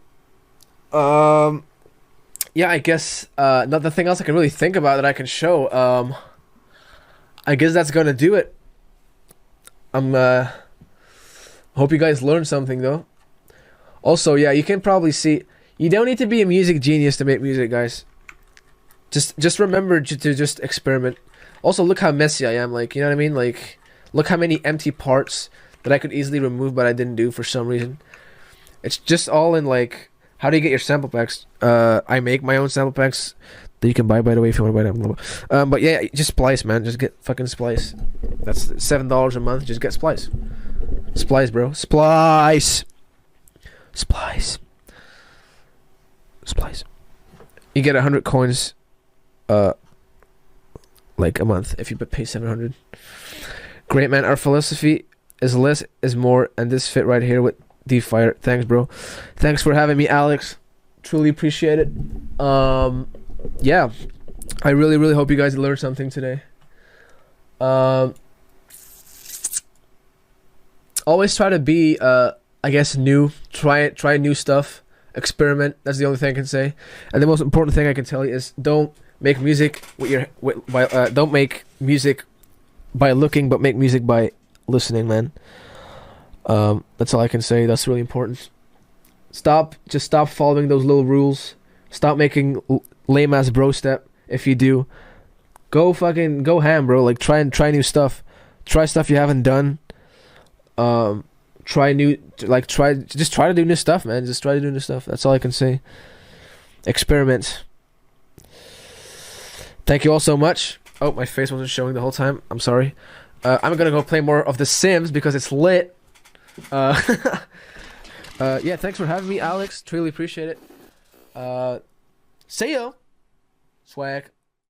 Yeah, I guess nothing else I can really think about that I can show. I guess that's gonna do it. Hope you guys learned something though. Also, yeah, you can probably see you don't need to be a music genius to make music, guys. Just remember to just experiment. Also, look how messy I am. Like, you know what I mean? Like, look how many empty parts that I could easily remove, but I didn't do for some reason. It's just all in like, how do you get your sample packs? I make my own sample packs that you can buy, by the way, if you want to buy them. But yeah, just Splice, man. Just get fucking Splice. That's $7 a month. Just get Splice. Splice, bro. Splice. Splice. Splice. You get 100 coins, like a month if you pay 700. Great, man. Our philosophy is less is more, and this fit right here with D-Fire. Thanks, bro. Thanks for having me, Alex. Truly appreciate it. Yeah, I really hope you guys learned something today. Always try to be I guess new. Try new stuff. Experiment. That's the only thing I can say. And the most important thing I can tell you is don't make music don't make music by looking, but make music by listening, man. That's all I can say. That's really important. Just stop following those little rules. Stop making lame ass bro step. If you do, go ham, bro. Like try new stuff. Try stuff you haven't done. Try to do new stuff, man. Just try to do new stuff. That's all I can say. Experiment. Thank you all so much. Oh, my face wasn't showing the whole time. I'm sorry. I'm gonna go play more of The Sims because it's lit. Yeah, thanks for having me, Alex. Truly appreciate it. See ya. Swag.